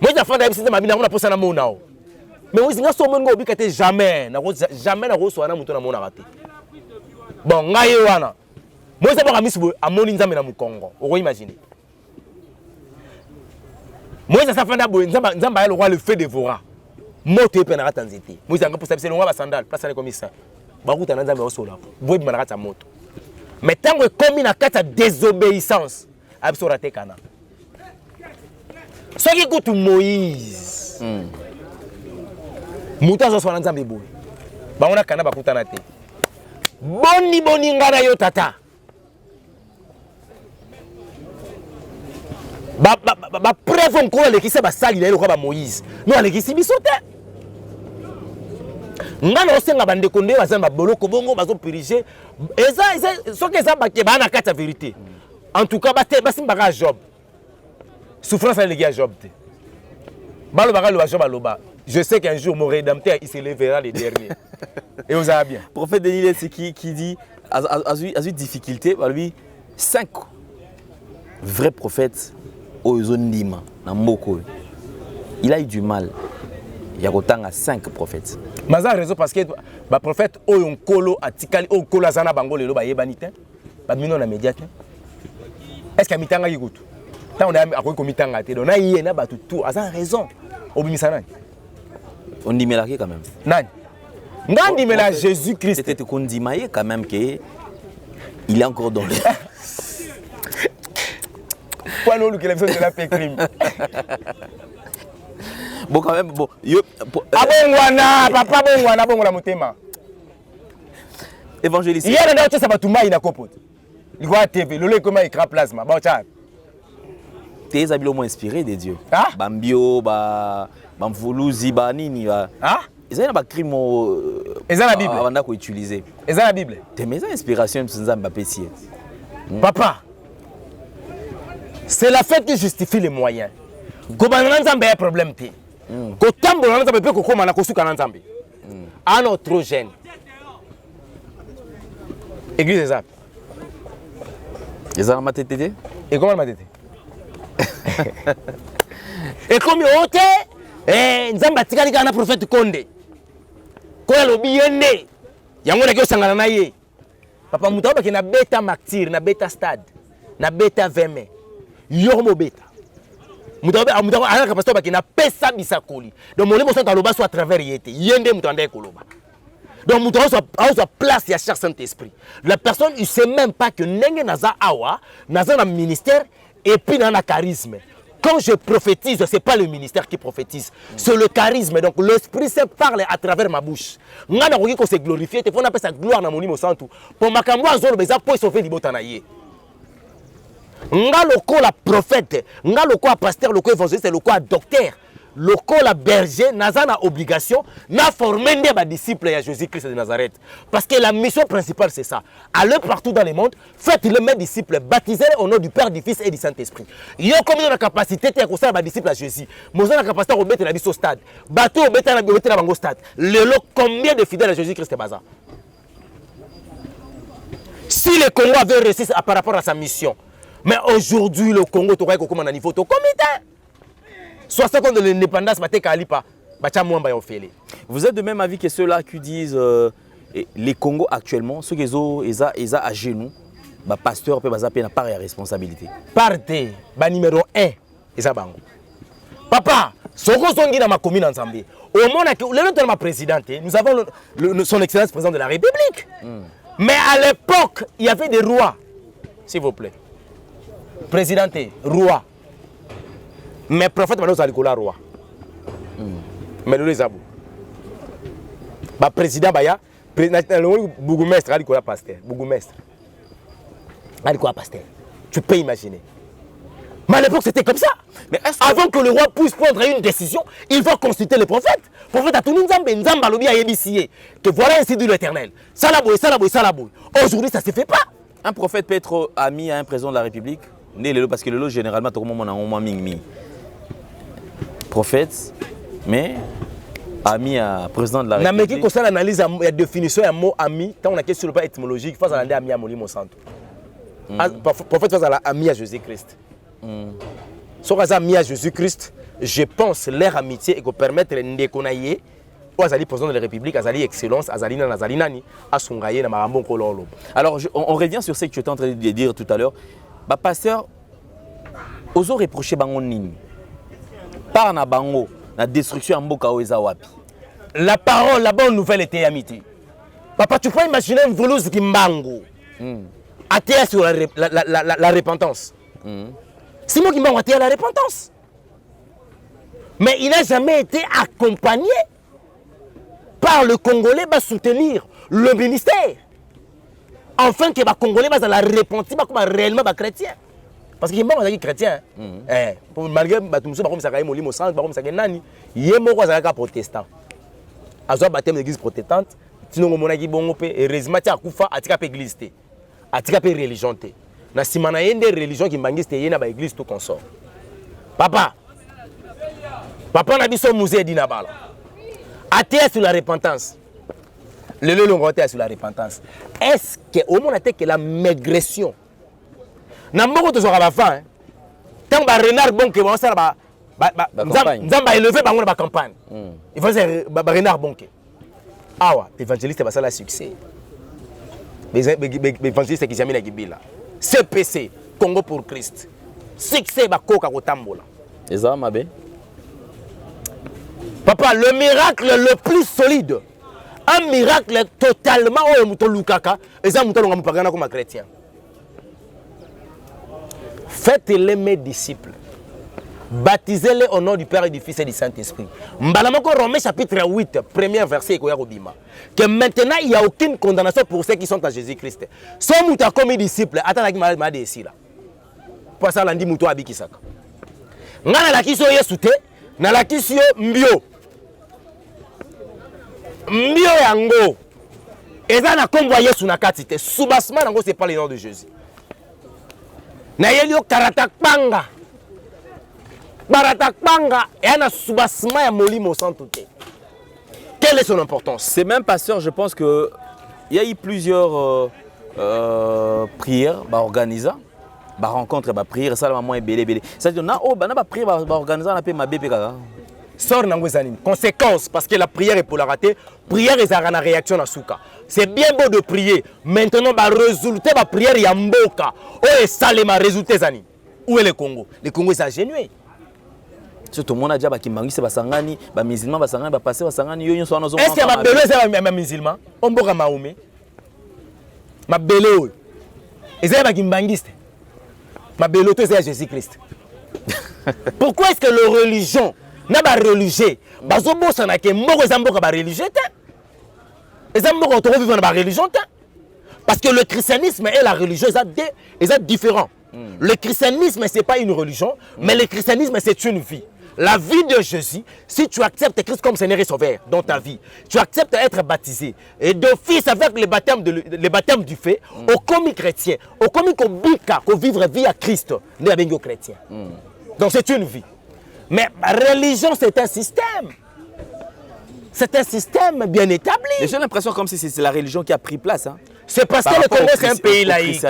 Moïse a fait des ma vie, on a posé un mot. Mais Moïse a dit jamais, jamais reçu un mot. Bon, Moïse a mis un mot dans Congo. Vous imaginez. Moïse a fait le feu dévorant. Moto pe na ratanzete. Moïse anga pour savoir ba sandal, place na comme ça. Ba kuta na nzambe osola. Boye na rata moto. Mais tango komi na kata désobéissance, abso raté kana. Ce qui goûte Moïse. Muta zo swana nzambe boye. Ba ona kana ba kuta na te. Boni ngana yo tata. Ba preuve encore le qui se ba sali na ba Moïse. Non le qui si bisote. Ngana osenga bande konde bazamba boloko bongo bazo puriger. Eza so que ça ba ke ba na kata vérité. En tout cas ba simba ka Job. Souffrance les gars Job te. Balo ba lo Job aloba. Je sais qu'un jour mon rédempteur il se lèvera le dernier. Et on a bien. Prophète Denis c'est qui dit a eu difficulté par lui 5 vrais prophètes au Zondima na Moko. Il a eu du mal. Il y a autant à 5 prophètes. Mais ça raison parce que les prophètes ont kolo atikali au kolo zana bango lelo ba yebanite. Ba mino na médiate. Est-ce qu'il y a mitanga yikutu? Tant on a akoki mitanga te. Donc na yena ba tout à ça raison. Obimisa nani? On dit mélangé quand même. Nani? Nani mélange Jésus-Christ. C'était qu'on dit maïe quand même que il est encore dans le Quoi l'eau que la personne de la paix crime. Bon quand même bon yo abongwana papa bongwana bongola mutema évangéliste hier ndio tsa batumba ina kopote likwa TV lolo koma écran plasma ba cha tes habilo moins inspiré de Dieu bambio ba mvuluzi ba nini ba ezana ba crime ezana Bible banda ko utiliser ezana Bible te mes inspiration nzamba pesi papa c'est la fête qui justifie les moyens gobana nzamba a problème te ko tambola nzamba pe ko koma na kosuka na nzambe ana trop jeune église ezap ezana matetete et comment matetete et comme ote nzamba tikali kana prophète Konde ko ya lobi yende yango na kyosangana na ye papa mutaba ke na beta martyr na beta stade na beta veme yo mo beta mutaba alaka pasteur ba ke na pesa bisakoli donc mon émotion taloba soit à travers yete yende mutanda ekoloba Donc, nous avons place à cher Saint-Esprit. La personne, il ne sait même pas que Nenge Naza Awa, Naza un ministère, et puis dans un charisme. Quand je prophétise, ce n'est pas le ministère qui prophétise, c'est le charisme. Donc, l'Esprit Saint parle à travers ma bouche. Nous avons dit qu'on s'est glorifié, il faut appeler ça gloire dans mon imo santu. Pour ma cambo, on a sauver les botanaïe. Nga loko la prophète, nga loko la pasteur, loko évangéliste, loko la docteur, loko la berger, naza na obligation, na former des disciples à Jésus-Christ de Nazareth. Parce que la mission principale c'est ça. Allez partout dans le monde, faites-le mes disciples, baptisez-les au nom du Père, du Fils et du Saint-Esprit. Yo comme la capacité de faire des disciples à Jésus. Moi j'ai la capacité de mettre la vie au stade. Bateau mettre la bango stade. Le combien de fidèles à Jésus-Christ est bazar. Si le Congo avait réussi par rapport à sa mission. Mais aujourd'hui, le Congo, tu vois comment on a niveau au comité. 60 ans de l'indépendance, vous êtes de même avis que ceux-là qui disent les Congo actuellement, ceux qui ont à genoux, le pasteur peut pas pas de responsabilité. Partez, numéro 1, papa, ce qu'on dit dans ma commune ensemble, au moment où le président, nous avons son excellence président de la République. Mais à l'époque, il y avait des rois, s'il vous plaît. Présidenté, roi. Mais prophète Manou Salikola roi. Mais nous les avons. Bah président Baya, bourgmestre Alikola pasteur, bourgmestre. Alikola pasteur. Tu peux imaginer. Mais à l'époque c'était comme ça. Mais avant que le roi puisse prendre une décision, il faut consulter le prophète. Le prophète a tout Nzamba lobi a yebisié que voilà ainsi dit l'Éternel. Salaboy, salaboy, salaboy. Aujourd'hui ça se fait pas. Un prophète peut être ami à un président de la République. Parce que le lot généralement tout le monde a un ming prophète mais ami à président de la République. Mais qui analyse la définition d'un mot ami, tant on a question sur le plan étymologique, il faut aller ami à Molimo Santo. Prophète face à la ami à Jésus-Christ. Soit ami à Jésus-Christ, je pense leur amitié et que permettre de connaître Azali président de la République, Azali excellence, Azali nani, Asungaye na marambon kololo. Alors on revient sur ce que tu étais en train de dire tout à l'heure. Bah pasteur, ozo reprocher bango nini. Par na bango, la destruction en mboka oeza wapi. La parole, la bonne nouvelle était amitié. Papa, tu peux imaginer une velouse qui mbango. Atterre sur la repentance. C'est moi qui mbango atterre la repentance. Mais il n'a jamais été accompagné par le Congolais pour soutenir le ministère. Enfin que les Congolais va la repentir comme réellement chrétien. Parce que les chrétiens, malgré que ça nani, il y a protestant. Azo baptême l'église protestante, sinon on a dit bon et heureusement tu as kufa atika pe église té. Atika pe religion té. Na simana yende religion qui bangiste yena ba église tout consort. Papa na biso musée dinabala. Atterre sur la repentance. Le long sur la repentance. Est-ce qu'au moins que la maigression n'a pas de la fin. Tant que renard bon que ça va élever la campagne. Il faut dire renard bon que. Ah ouais, l'évangéliste va ça la succès. L'évangéliste qui jamais la gibila. CPC Congo pour Christ. Succès va koka kotambola. Eza mabe. Papa, le miracle le plus solide. Un miracle totalement au mouton Lukaka et ça mouton Lukaka comme chrétien. Faites-les mes disciples. Baptisez-les au nom du Père et du Fils et du Saint-Esprit. Mbalamoko Romains chapitre 8, premier verset que maintenant il n'y a aucune condamnation pour ceux qui sont en Jésus-Christ. Si vous êtes comme disciple, attendez que je vais ici là. Pour ça, lundi mouton abikisaka. Ngana la kiso yesute, na la kiso mbio. Mbio yango. Eza na kombo Yesu na katite. Soubassement nango c'est pas le nom de Jésus. Na yelio karatakpanga. Baratakpanga et na soubassement ya molimo sans tout. Quelle est son importance? C'est même pasteur, je pense que il y a eu plusieurs prières organisées. Ba rencontre ba prière ça la maman est belé. C'est-à-dire na oh ba na ba prière ba organiser na pe ma bébé kaka. Sort nango zanine. Conséquence parce que la prière est pour la rater. Prière est à réaction na souka. C'est bien beau de prier. Maintenant ba résultat ba prière ya mboka. Oh et ça les ma résultat zanine. Où est le Congo? Le Congo est agenoué. Surtout mon adja ba kimbangisi basangani, ba musulman basangani, ba passé basangani yo nyonso wana zo. Est-ce que ma belo c'est ma musulman? On boka maoumé. Ma belo. Ezali ba kimbangiste. Ma belo to c'est Jésus-Christ. Pourquoi est-ce que le religion n'a pas religieux? Bazo bossa na ke moko zamboka ba religieux te. Ezamboka on trouve vivre dans ba religion te. Parce que le christianisme et la religion ils sont différents. Le christianisme c'est pas une religion, mais le christianisme c'est une vie. La vie de Jésus, si tu acceptes Christ comme Seigneur et Sauveur dans ta vie, tu acceptes d'être baptisé et d'office avec le baptême du fait, au commis chrétien, au commis bika, au vivre vie à Christ, nous avons chrétien. Donc c'est une vie. Mais la religion c'est un système. C'est un système bien établi. J'ai l'impression comme si c'est la religion qui a pris place. Hein. C'est parce que le Congo c'est un pays laïque.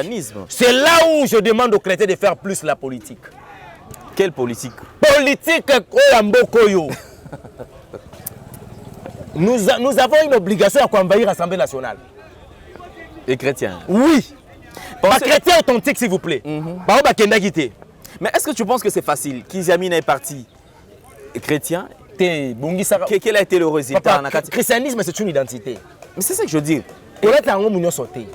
C'est là où je demande aux chrétiens de faire plus la politique. Quelle politique? Politique nous avons une obligation à envahir l'Assemblée nationale. Les chrétiens? Oui. Pas chrétien authentique s'il vous plaît. Mais est-ce que tu penses que c'est facile? Kizamine est parti chrétien. Quel a été le résultat? Le christianisme c'est une identité. Mais c'est ça que je veux dire. Et là, tu as un million sauté.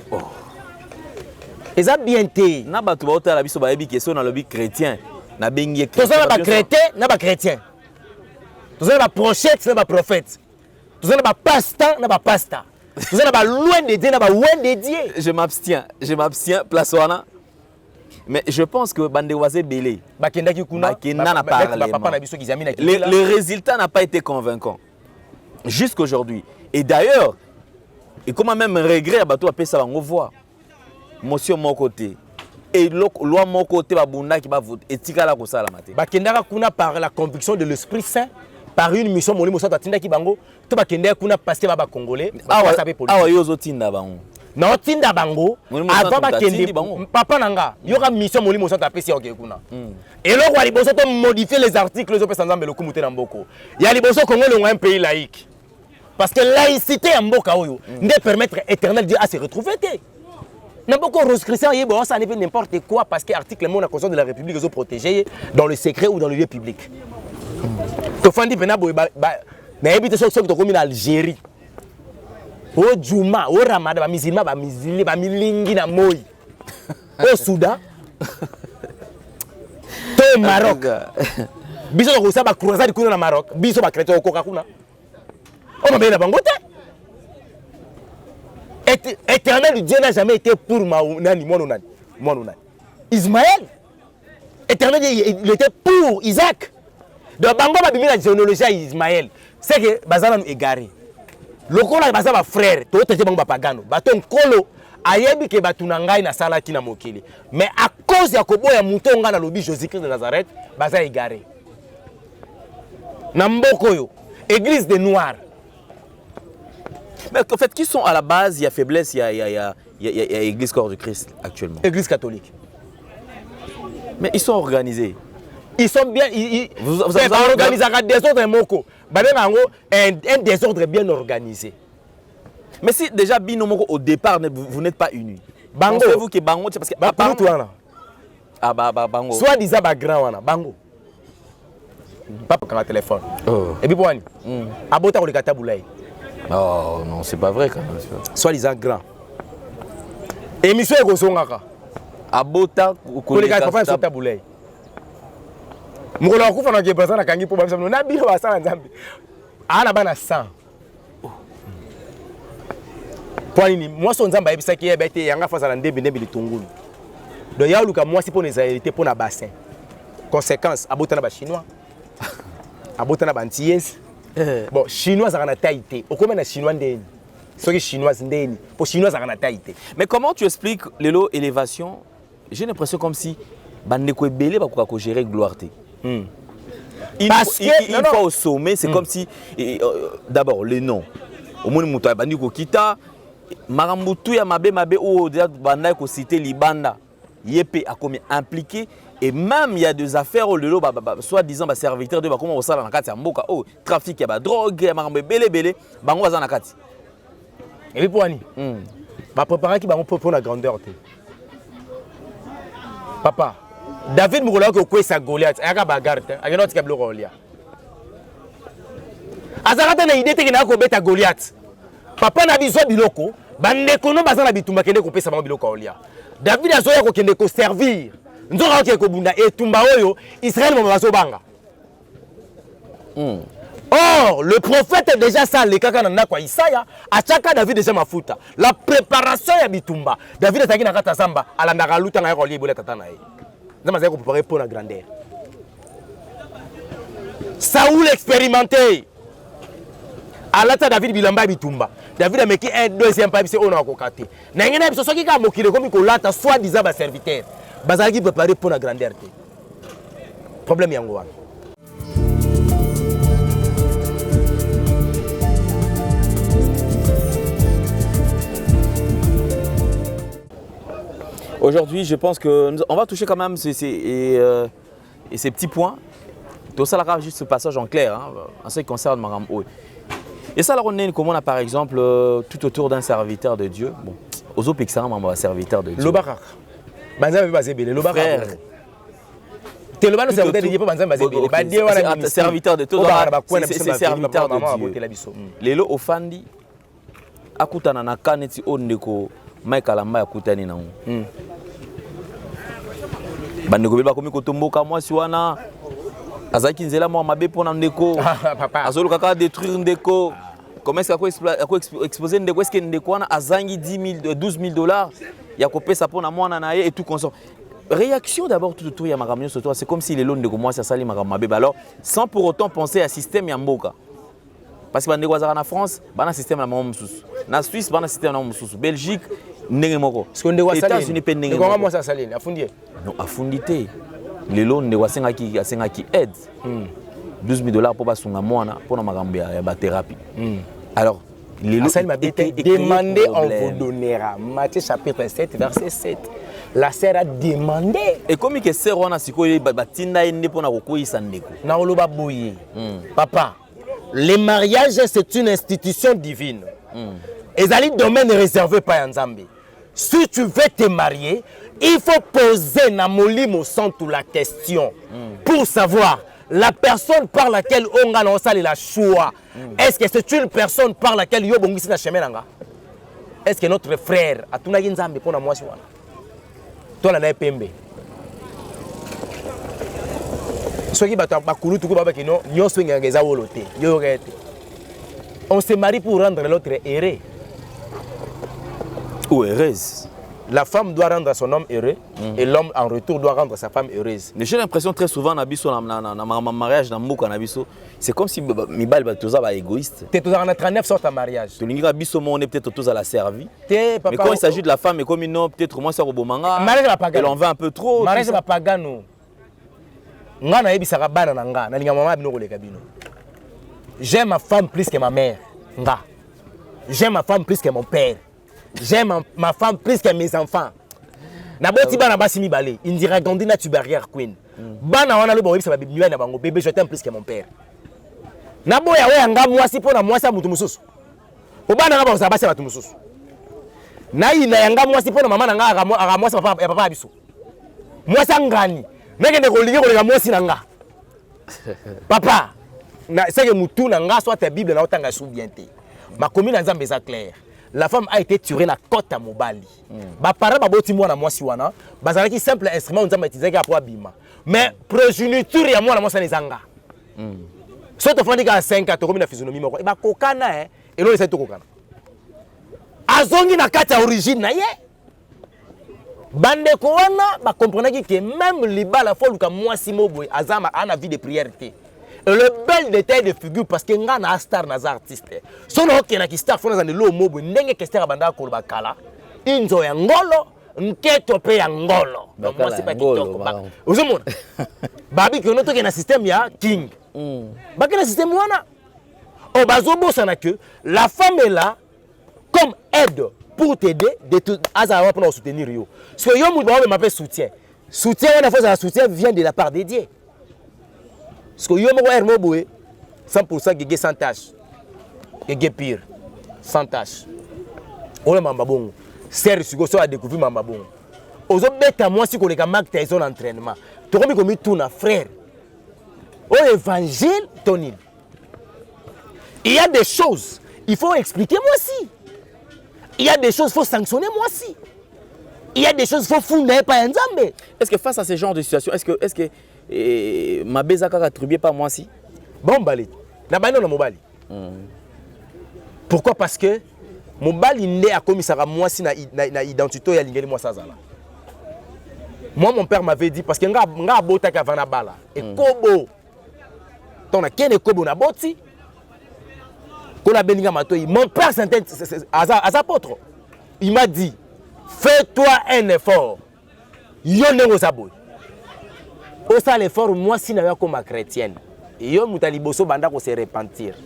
Et ça bien été. Na ba tu ba ota la biso ba yebi question na lobi chrétien. Na bengi chrétien. Tous les chrétiens, na ba chrétien. Tous les prophètes, na ba prophète. Tous les pasteur, na ba pasteur. Tous les loin de Dieu, na ba loin de Dieu. Je m'abstiens place wana. Mais je pense que Bandewazé Belé, le résultat n'a pas été convaincant jusqu'aujourd'hui. Et d'ailleurs, et comment même regret, bateau appelle ça on voit. Monsieur mon côté et loi mon côté babunda qui va voter et tika ko sala maté. Bakendaka kuna par la conviction de l'Esprit Saint, par une mission molimo sa tatinda ki bango, to bakendaka kuna parce que baba congolais, awa yozo tinda bango. Non, tinda bango, avant bakende papa nanga, yoka mission molimo sa tapesi ya kuna. Et là wali boso to modifier les articles zo pesa nzambe lokumu te na mboko. Ya liboso Congo le un pays laïque. Parce que laïcité en mboka oyo ne permettre éternel Dieu à se retrouver. N'importe quoi, Christian, ça n'est pas n'importe quoi parce que l'article de la Constitution de la République est protégé dans le secret ou dans le lieu public. Tu fais des pénaux, mais évite ceux qui sont en Algérie. Au Djouma, au Ramadan, les musulmans, les milingi na moi. Au Soudan, au Maroc. Biso ko sa ba croisade kuna na Maroc, biso ba chrétien ko kakuna. On m'a bien la bangote. Éternel Dieu n'a jamais été pour Maounani, Mounani. Ismaël, éternel Dieu, il était pour Isaac. Donc, Bango va bien la généalogie à Ismaël. C'est que Bazana nous égaré. Le Kolo est un frère, tout le monde est pagano. Baton Kolo, ayebi ke batunangai na sala ki na mokili. Mais à cause de Yakobo ya Moutonga na lobi Jésus-Christ de Nazareth, Baza égaré. Namboko yo, église des Noirs. Mais en fait, qui sont à la base, il y a faiblesse, il y a l'Église Corps du Christ actuellement. Église catholique. Mais ils sont organisés. Ils sont bien. Vous avez organisé un désordre moko. Un désordre bien organisé. Mais si déjà Bino Moko au départ, vous n'êtes pas unis. Bango. Pensez-vous que Bango, parce que Bango. Soit disant grand wana Bango. Papa quand téléphone. Et puis Boani. Abota ko le kataboulay. Oh non, c'est pas vrai quand même. Soit disant grand. Émission est Gosongaka. Abota ko le kataboulay. Mukolo kufa na Gebrasa na kangi po ba na biro basala nzambe. Ana bana 100. Poani moi son nzamba yebisa ki yebete yanga fasa na ndebe litungulu. Donc ya luka moi si pour les réalités pour na bassin. Conséquence abota na ba chinois. Abota na ba antillais. Bon, chinois ça na taïté. Okoma na chinois ndeni. Soki chinois ndeni. Pour chinois ça na taïté. Mais comment tu expliques l'élo élévation? J'ai l'impression comme si bandeko ebele ba ko gérer gloire té. Parce que une fois au sommet, c'est comme si d'abord les noms. Au moins muto bandi ko kita marambutu ya mabe ou déjà banda ko citer libanda. Yepé a comme impliqué et même il y a des affaires au lelo soit disant ba serviteur de ba comment osala na kati ya mboka trafic ya ba drogue marambe belé bango baza na kati. Et puis pour ani ba préparer ki bango pour la grandeur té. Papa David Mourola qui a sa Goliath, il y a bagarre, il y a notre câble Goliath. Azarata na idée que na ko beta Goliath. Papa na biso biloko, bande kono bazana bitumba kende ko pesa biloko Goliath. David azoya ko kende ko servir. Nzora ko ko bunda etumba oyo Israël mo bazo banga. Or, le prophète déjà ça les kaka na kwa Isaya, achaka David déjà mafuta. La préparation ya bitumba. David ataki na kata samba, alandaka luta na ko liebola tata na ye. Nzama za ko préparer pour la grandeur. Saoul expérimenté. Alata David bilamba bitumba. David a meki un deuxième pas c'est on a kokate. Na ngena biso soki ka mokile comme ko lata soit disant ba serviteur. Bazaki préparer pour la grandeur. Problème yango wana. Aujourd'hui, je pense qu'on va toucher quand même ces petits points. Tout ça, là, juste ce passage en clair, hein, en ce qui concerne Maram Oye. Et ça, là, on est comme on a par exemple tout autour d'un serviteur de Dieu. Bon, aux autres pixels, un serviteur de Dieu. Lobakar. Banza basé belé. Lobakar. T'es le serviteur de Dieu, pas banza basé belé. Serviteur de Dieu. C'est serviteur de Dieu. Les lots offendis. Akutana na kaneti ondeko. Mike Lamba ya kutani na bandeko beba komi kotomboka mwasi wana azaki nzela mwa mabe pona ndeko azolo kaka détruire ndeko comment est-ce qu'on exposer ndeko est-ce que ndeko wana azangi 12 000 dollars ya kopesa pona mwana na ye et tout consort. Réaction d'abord tout autour ya makamyo surtout c'est comme si les lots ndeko mwasi asali makam mabe alors sans pour autant penser à système ya mboka. Parce que bandeko azaka na France bana système na mama mususu na Suisse bana système na mama mususu Belgique ndenge moko États-Unis pe ndenge moko moi ça saline afundi non afundi te lelo ndeko asengaki aide 12 000 dollars pour basunga mwana pour na makambo ya ba thérapie alors lelo demandé on vous donnera Matthieu chapitre 7 verset 7 la sœur a demandé et comme que sœur wana sikoyo batinda ende pour na kokoyisa ndeko na oloba boye papa le mariage c'est une institution divine et ça est domaine réservé par Nzambe. Si tu veux te marier, il faut poser na molimo santu la question pour savoir la personne par laquelle on a lancé la choix. Est-ce que c'est une personne par laquelle yo bongisi na chemin nga? Est-ce que notre frère a tuna Nzambe pona mwasi wana? Toi la pembe. Soki bata bakulu tuko baba kino nyoso ngeza wolote. Yo rete. On se marie pour rendre l'autre heureux. Ou heureuse. La femme doit rendre son homme heureux et l'homme en retour doit rendre sa femme heureuse. J'ai l'impression très souvent dans mariage dans Mboka na biso, c'est comme si mibal ba toza ba égoïste. Tu es toujours en 39 sortes de mariage. Tu linga biso on est peut-être tous à la servie. Mais quand il s'agit de la femme et comme non peut-être moi ça robomanga. Elle en veut un peu trop. Mariage ba pagano. Nga na yebisaka bana na nga na linga mama bino koleka bino. J'aime ma femme plus que ma mère. Nga. J'aime ma femme plus que mon père. J'aime ma femme plus que mes enfants. Naboti bana basi mi balé, indira gandina tu barrière queen. Bana wana lo bo yebisa ba bibi na bango bébé je t'aime plus que mon père. Naboya we anga mwasi pona mwasi mutu mususu. Obana nga ba za basi batu mususu. Na ina yanga mwasi pona mama na nga aga mwasi papa ya papa biso. Mwasi ngani? Ngende ko lingi ko linga mwasi na nga. Papa, na seke mutu na nga soit ta Bible na otanga sou bien te. Ma commune Nzambe za clair. La femme a été tuée na côte à Mobali. Ba parents ba boti mwana mwasi wana, bazalaki simple instrument Nzambe utiliser pour abima. Mais progéniture ya mwana mwasi nzanga. So to fandi ka 5 ans to comme na physionomie moko. Ba kokana et lo essaie to kokana. Azongi na kata origine na ye. Bande ko wana ba comprenaki que même libala fo luka mwasi moboy azama ana vie de prière te. Et le bel détail de figure parce que nga na star na artiste. Son hockey na ki star fona za lo mobo ndenge que star banda ko bakala. Inzo ya ngolo, nketo pe ya ngolo. Donc moi c'est pas kitoko ba. Uzomona. Babi que noto ke na système ya king. Ba ke na système wana. O bazobo sana que la femme est là comme aide pour t'aider de tout azara pour nous soutenir yo. Parce que yo mo ba m'appelle soutien. Soutien on a fait ça soutien vient de la part de Dieu. Parce que yo mo er mo boé 100% gege sans tâche. Gege pire sans tâche. On mamba bongo. Serre suko so a découvert mamba bongo. ozo beta moi si koleka Mark Tyson entraînement tokomi komi tuna frère au évangile tonil il y a des choses il faut expliquer moi si il y a des choses il faut sanctionner moi si il y a des choses il faut fonder pas nzambe. Est-ce que face à ce genre de situation est-ce que ma bezaka attribué par moi si bon bali na bano na mobali pourquoi parce que mobali ndé a commis ça moi si na identité ya lingeli moi ça zala. Moi, mon père m'avait dit, parce que nga bota ka vana bala, et kobo, ton a kene kobo na boti, qu'on a beninga matoi. Mon père c'est apôtre. Il m'a dit, fais-toi un effort. Yone osaboy. Osa l'effort, moi si n'a comme chrétienne. Yo mutali boso banda ko se repentir.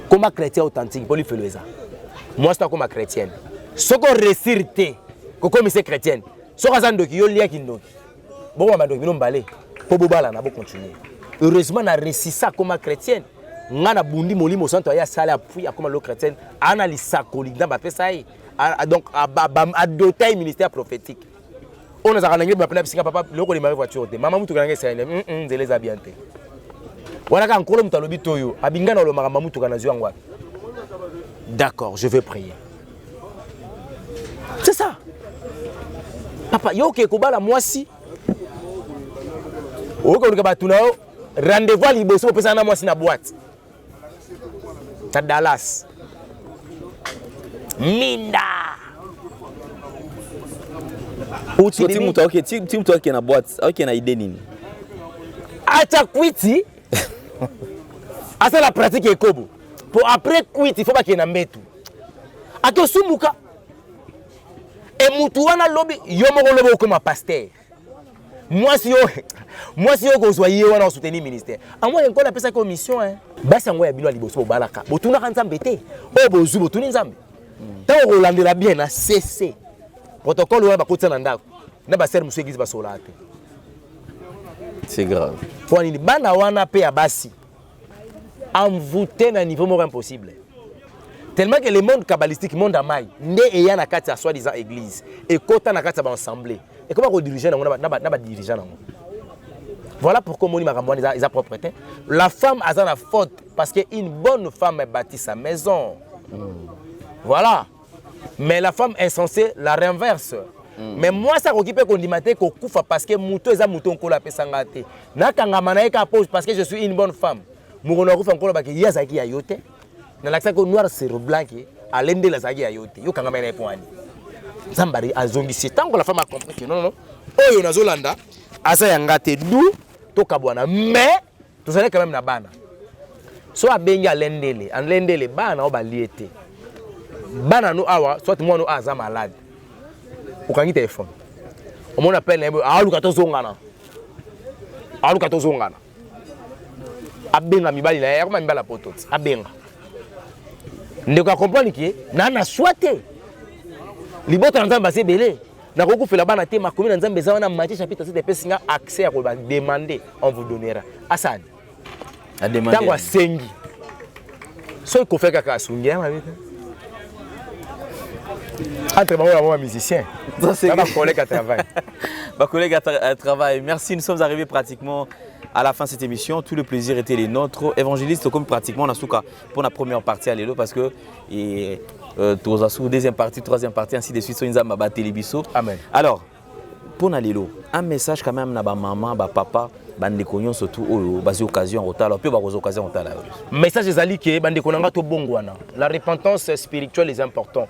Comme chrétien authentique, pour lui faire ça. Moi c'est comme chrétienne. Ce qu'on récite, comme c'est chrétienne. So kazan doki yo lia kindoki. Bon ma doki mbale. Po bobala na bo continuer. Heureusement na récissa comme chrétienne. Ngana bundi molimo santo ya sala appui comme le chrétienne analysa kolinda ba pesa yi. Donc a doter ministère prophétique. On a zanangi ba pena bisinga papa loko le mari voiture te. Mama mutu kananga sa ene nzele za bien te. Wana ka nkolo mutalobi toyo abingana lo mama mutu kana zwa ngwa. D'accord, je vais prier. C'est ça. Papa, yo ke kobala mwasi. Oko luka batunao rendez-vous à liboso pesa na mwasi na boîte. Ta Dallas. Minda. So timu to ki na boîte, OK na idée nini? Acha kwiti. Asa la pratique ekobo. Pour après kwiti il faut pas qu'il na mbetu. Ato sumuka. Et Moutouana lobby, yo moko lobo comme pasteur. Moi si yo ko soyez wana soutenir ministère. En moi encore appelle ça comme mission hein. Basi ngo ya bino liboso balaka. Botuna kan nzambete. O bozu botuni nzambe. Tant Rolandela bien na CC. Protocole wa ba kotsa na ndako. Na ba ser musu église ba solate. C'est grave. Pour ni bana wana pe ya basi. Envoûté na niveau moko impossible. Tellement que le monde kabbalistique, le monde amaï, né et y a na kati à soi-disant église, et kota na kati à assemblée. Et comment on dirige n'a dirigeant. Voilà pourquoi mon imam a sa propriété. La femme a la faute parce qu'une bonne femme bâtit sa maison. Voilà. Mais la femme insensée la renverse. Mais moi ça occupe qu'on dit matin qu'on koufa parce que mouton est un mouton qu'on l'a pesangate. Na kangamana ka pose parce que je suis une bonne femme. Mourono koufa encore ba ki yazaki ayote. Na l'accent que noir sur blanc à l'ende la zagi ayote yo kanga mena point zambari azongi c'est tant que la femme a compris que non oyo nazolanda asa yangate du to kabwana mais to sale quand même na bana so abenga lendele bana o baliete bana no awa soit moi no aza malade ukangi téléphone o mon appelle na aluka to zongana abenga mibali na yakoma mibala poto abenga ndeko comprendre que nana souhaité libota nzamba c'est belé na ko kufela bana te makomi na nzambe za na Matthieu chapitre 7 pesinga accès à ko ba demander on vous donnera asani a demander tango sengi so ko feka ka sungia ma vite entre moi musicien ça c'est ma collègue à travail ma collègue à travail. Merci, nous sommes arrivés pratiquement à la fin de cette émission. Tout le plaisir était les nôtres. Évangéliste, comme pratiquement, on a souka pour la première partie à l'élo parce que deuxième partie, troisième partie, ainsi de suite. Amen. Alors, pour l'élo, un message quand même à maman, papa, bandeko surtout aux occasions au talent, puis aux occasions au talent. Message ezali que bandeko nanga to bongwana. La repentance spirituelle est importante.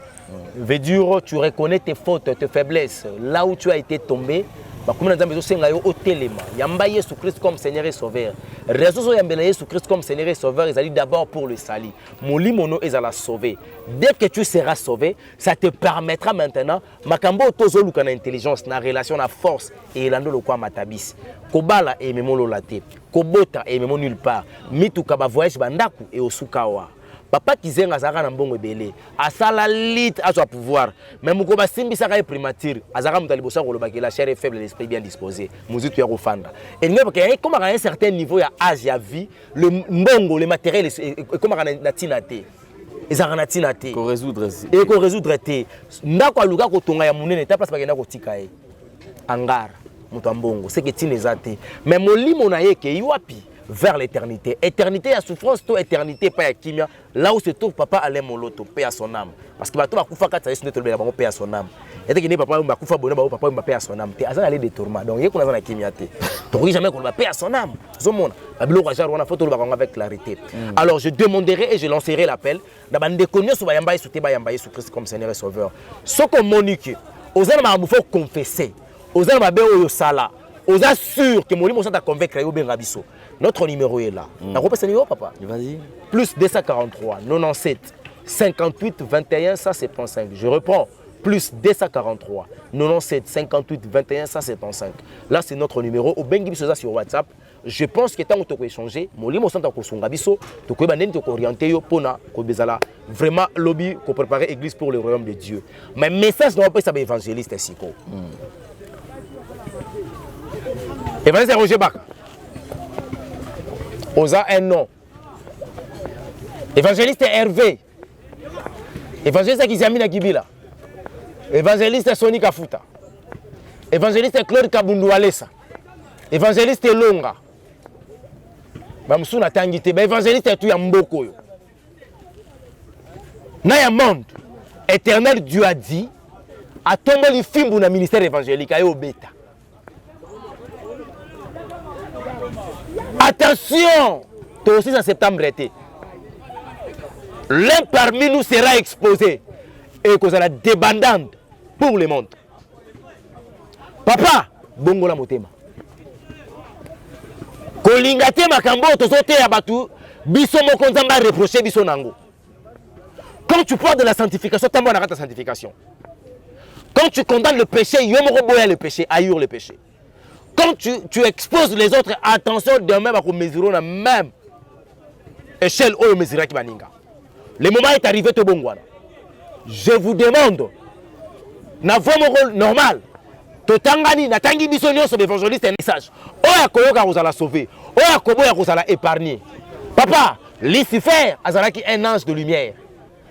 Veut dire tu reconnais tes fautes, tes faiblesses, là où tu as été tombé. Comme nous avons senga yo otelema yamba Yesu Christ comme Seigneur et Sauveur. Raison so yamba Yesu Christ comme Seigneur et Sauveur, ezali d'abord pour le salut. Molimono ezala sauver. Dès que tu seras sauvé, ça te permettra maintenant makambo tozoluka na intelligence, na relation, na force et lando lo kwa matabis. Kobala et memolo late. Kobota et memo nulle part. Mituka ba voyage bandaku et osukawa. Papa Kizenga Zara na mbongo belé. Asala lit à son pouvoir. Mais Mukoba Simbi Saka est primature. Azara Mutalibosa Rolobaki, la chair est faible, l'esprit bien disposé. Muzitu ya Rofanda. Et nous, comme à un certain niveau, il y a âge, il y a vie, le mbongo, le matériel, comme à un natinate. ezalaka na ntina te résoudre te ndako aluka kotonga ya monene ta place bakenda kotika ye angara moto ambongo seke ntina eza te mais molimo na ye ekei wapi vers l'éternité. Éternité à souffrance, to éternité pas à kimia. Là où se trouve papa Alain Moloto, paix à son âme. Parce que bateau bakufa quand ça est notre belle paix à son âme. Et dès que papa bakufa bonne papa paix à son âme. Te azana aller des tourments. Donc yé qu'on a na kimia te. Donc jamais qu'on va paix à son âme. Zomona. Babilo rajar on a photo le baron avec clarité. Alors je demanderai et je lancerai l'appel. Na bande connu sur bayamba sous bayamba sous Christ comme Seigneur et Sauveur. Ce que Monique, aux âmes ma faut confesser. Aux âmes ba oyo sala. Aux assure que mon t'a convaincre yo benga biso. Notre numéro est là. T'as repris ce numéro, papa? Vas-y. Plus 243 97 58 21 175. Je reprends. Plus 243 97 58 21 175. Là, c'est notre numéro. Au bengi biso sur WhatsApp. Je pense que tant que tu peux échanger, mon limo santa ko songa biso, tu peux banen te orienter yo pona ko bezala vraiment lobby ko préparer église pour le royaume de Dieu. Mais message doit pas ça évangéliste ici ko. Évangéliste Roger Baka. Osa un nom. Évangéliste Hervé. Évangéliste Kizamina Kibila. Évangéliste Soni Kafuta. Évangéliste Claude Kabundu Alessa. Évangéliste Longa. Bamsuna Tangite. Évangéliste Tuya Mboko. Naya monde. Éternel Dieu a dit. A tombé le film pour le ministère évangélique. Ayo bêta. Attention, le 6 septembre été. L'un parmi nous sera exposé et que ça la débandante pour le monde. Papa, bongo la motema. Kolingate makambo tozote ya batu biso moko nzamba reprocher biso nango. Quand tu parles de la sanctification, t'as ta sanctification. Quand tu condamnes le péché, yomoko boya le péché, ailleurs le péché. Quand tu exposes les autres, attention, demain, on mesure la même échelle où on mesure qui baninga. Le moment est arrivé, tout bon. Je vous demande, na rôle normal, totangani, na tangi bisonio sur l'évangéliste un message. Oya koyoka vous allez sauver, oya koboya vous allez épargner. Papa, Lucifer azalaki un ange de lumière,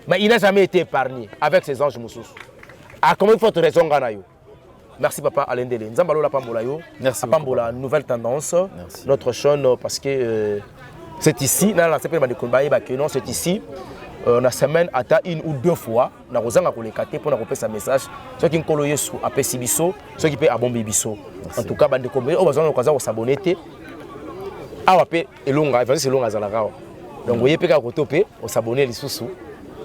mais il n'a jamais été épargné avec ses anges moussous. À combien de fois tu raison ganayo? Merci papa Alain Dele. Nous allons merci Pambola, nouvelle tendance. Merci. Notre chaîne parce que c'est ici, c'est ici. La semaine atteint une ou deux fois, nous avons collecté pour nous faire un message. Ceux qui ont sous après Sibiso, ceux qui peuvent abomber Biso. En tout cas, bande communauté, on va nous s'abonner. Ah ouais, et longa, c'est longa zalagao. Donc vous voyez que quand on s'abonner les sous.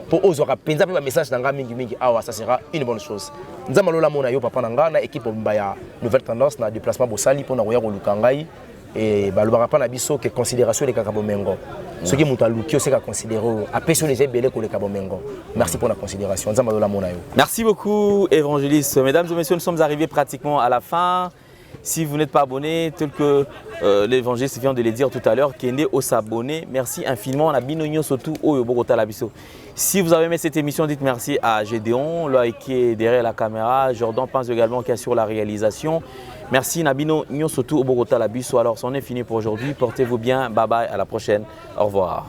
Pour oser penser un message dans la mingi awa ça sera une bonne chose. Nous avons la mona yo papa nanga na équipe mbaya nouvelle tendance na déplacement bosali pour na roya lukangai et balobaka pa na biso que considération les kakabomengo. Ce qui muta lukio c'est ka considérer après sur les belé ko les kakabomengo. Merci pour la considération. Nous avons la mona yo. Merci beaucoup évangéliste. Mesdames et messieurs, nous sommes arrivés pratiquement à la fin. Si vous n'êtes pas abonné, tel que l'évangéliste vient de le dire tout à l'heure, Kende au s'abonner. Merci infiniment. On a binogno surtout au Yobogota Labiso. Si vous avez aimé cette émission, dites merci à Gédéon, là qui est derrière la caméra. Jordan pense également qui est sur la réalisation. Merci Nabino Nyo surtout au Bogota Labiso. Alors, c'en est fini pour aujourd'hui. Portez-vous bien. Bye bye. À la prochaine. Au revoir.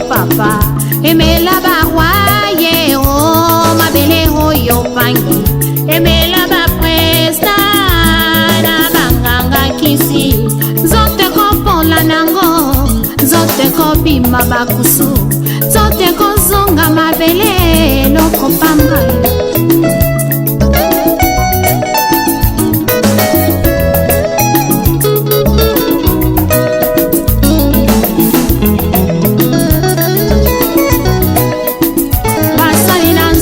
Papa, aimez la baroye, oh, ma belle, oh, yo, pangi, aimez la bapresta, na banganga kisi, zote ko la nango, zote ko bima bakusu, zote ko zonga ma belle, loko pamba. Salina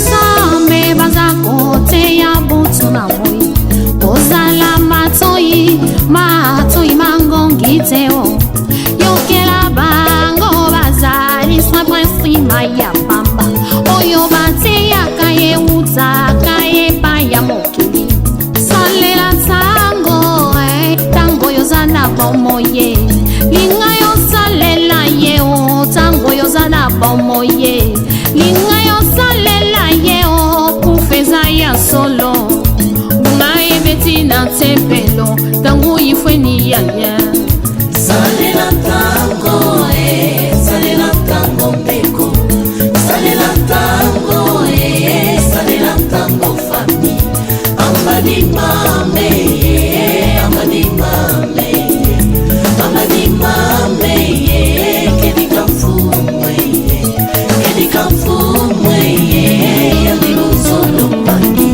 bomoye linga yo salela ye o kufeza ya solo bunga ebeti na tempelo tangu ifweni yaya salela tango salela tango mbeko salela tango salela tango fami amani mame amani mame amani mame kedika fumwe kedika fumwe yamilu solo pani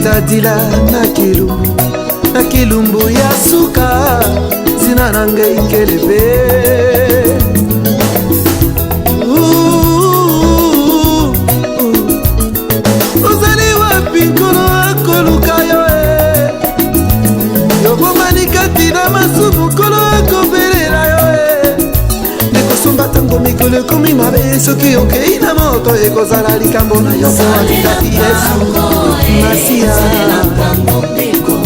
ngetadila na kilumbu ya suka zina nange ikelebe uzali wapi nkolo akoluka yo yobomani kati na masumu nkolo akobelela yo nekosomba tango mikolo ekomi mabe soki okei na moto ekozala likambo na yo po alikati yesu Masia salela tango mbeko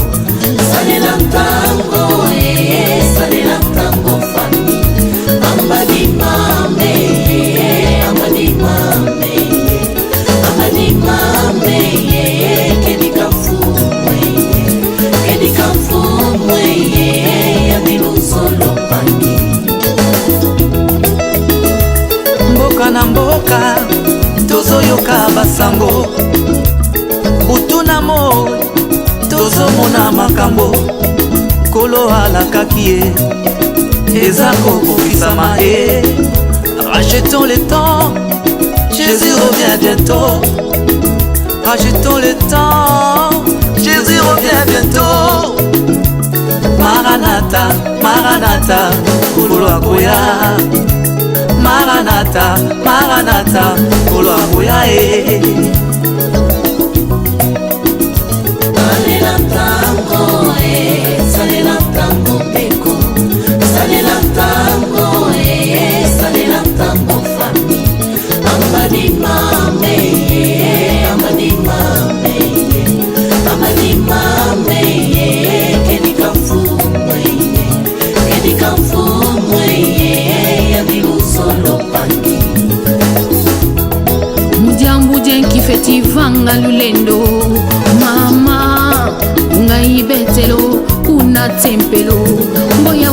salela tango salela tango fami amani mame amani mame amani mame kedika fumwe yamilu solo pani mboka na mboka tozoyoka basango butuna mo tozomona makambo kolo alakaki ye eza kokokisama e rachetons le temps Jésus revient bientôt rachetons le temps Jésus revient bientôt Maranatha Maranatha kolo akoya Maranatha Maranatha kolo akoya e salela tango salela tango mbeko salela tango salela tango fami amani mame amani mame amani mame kedika fumwe yamilu solo pani mujambu jenki fetivanga lulendo mama ungaibetelo kuna tempelo mboya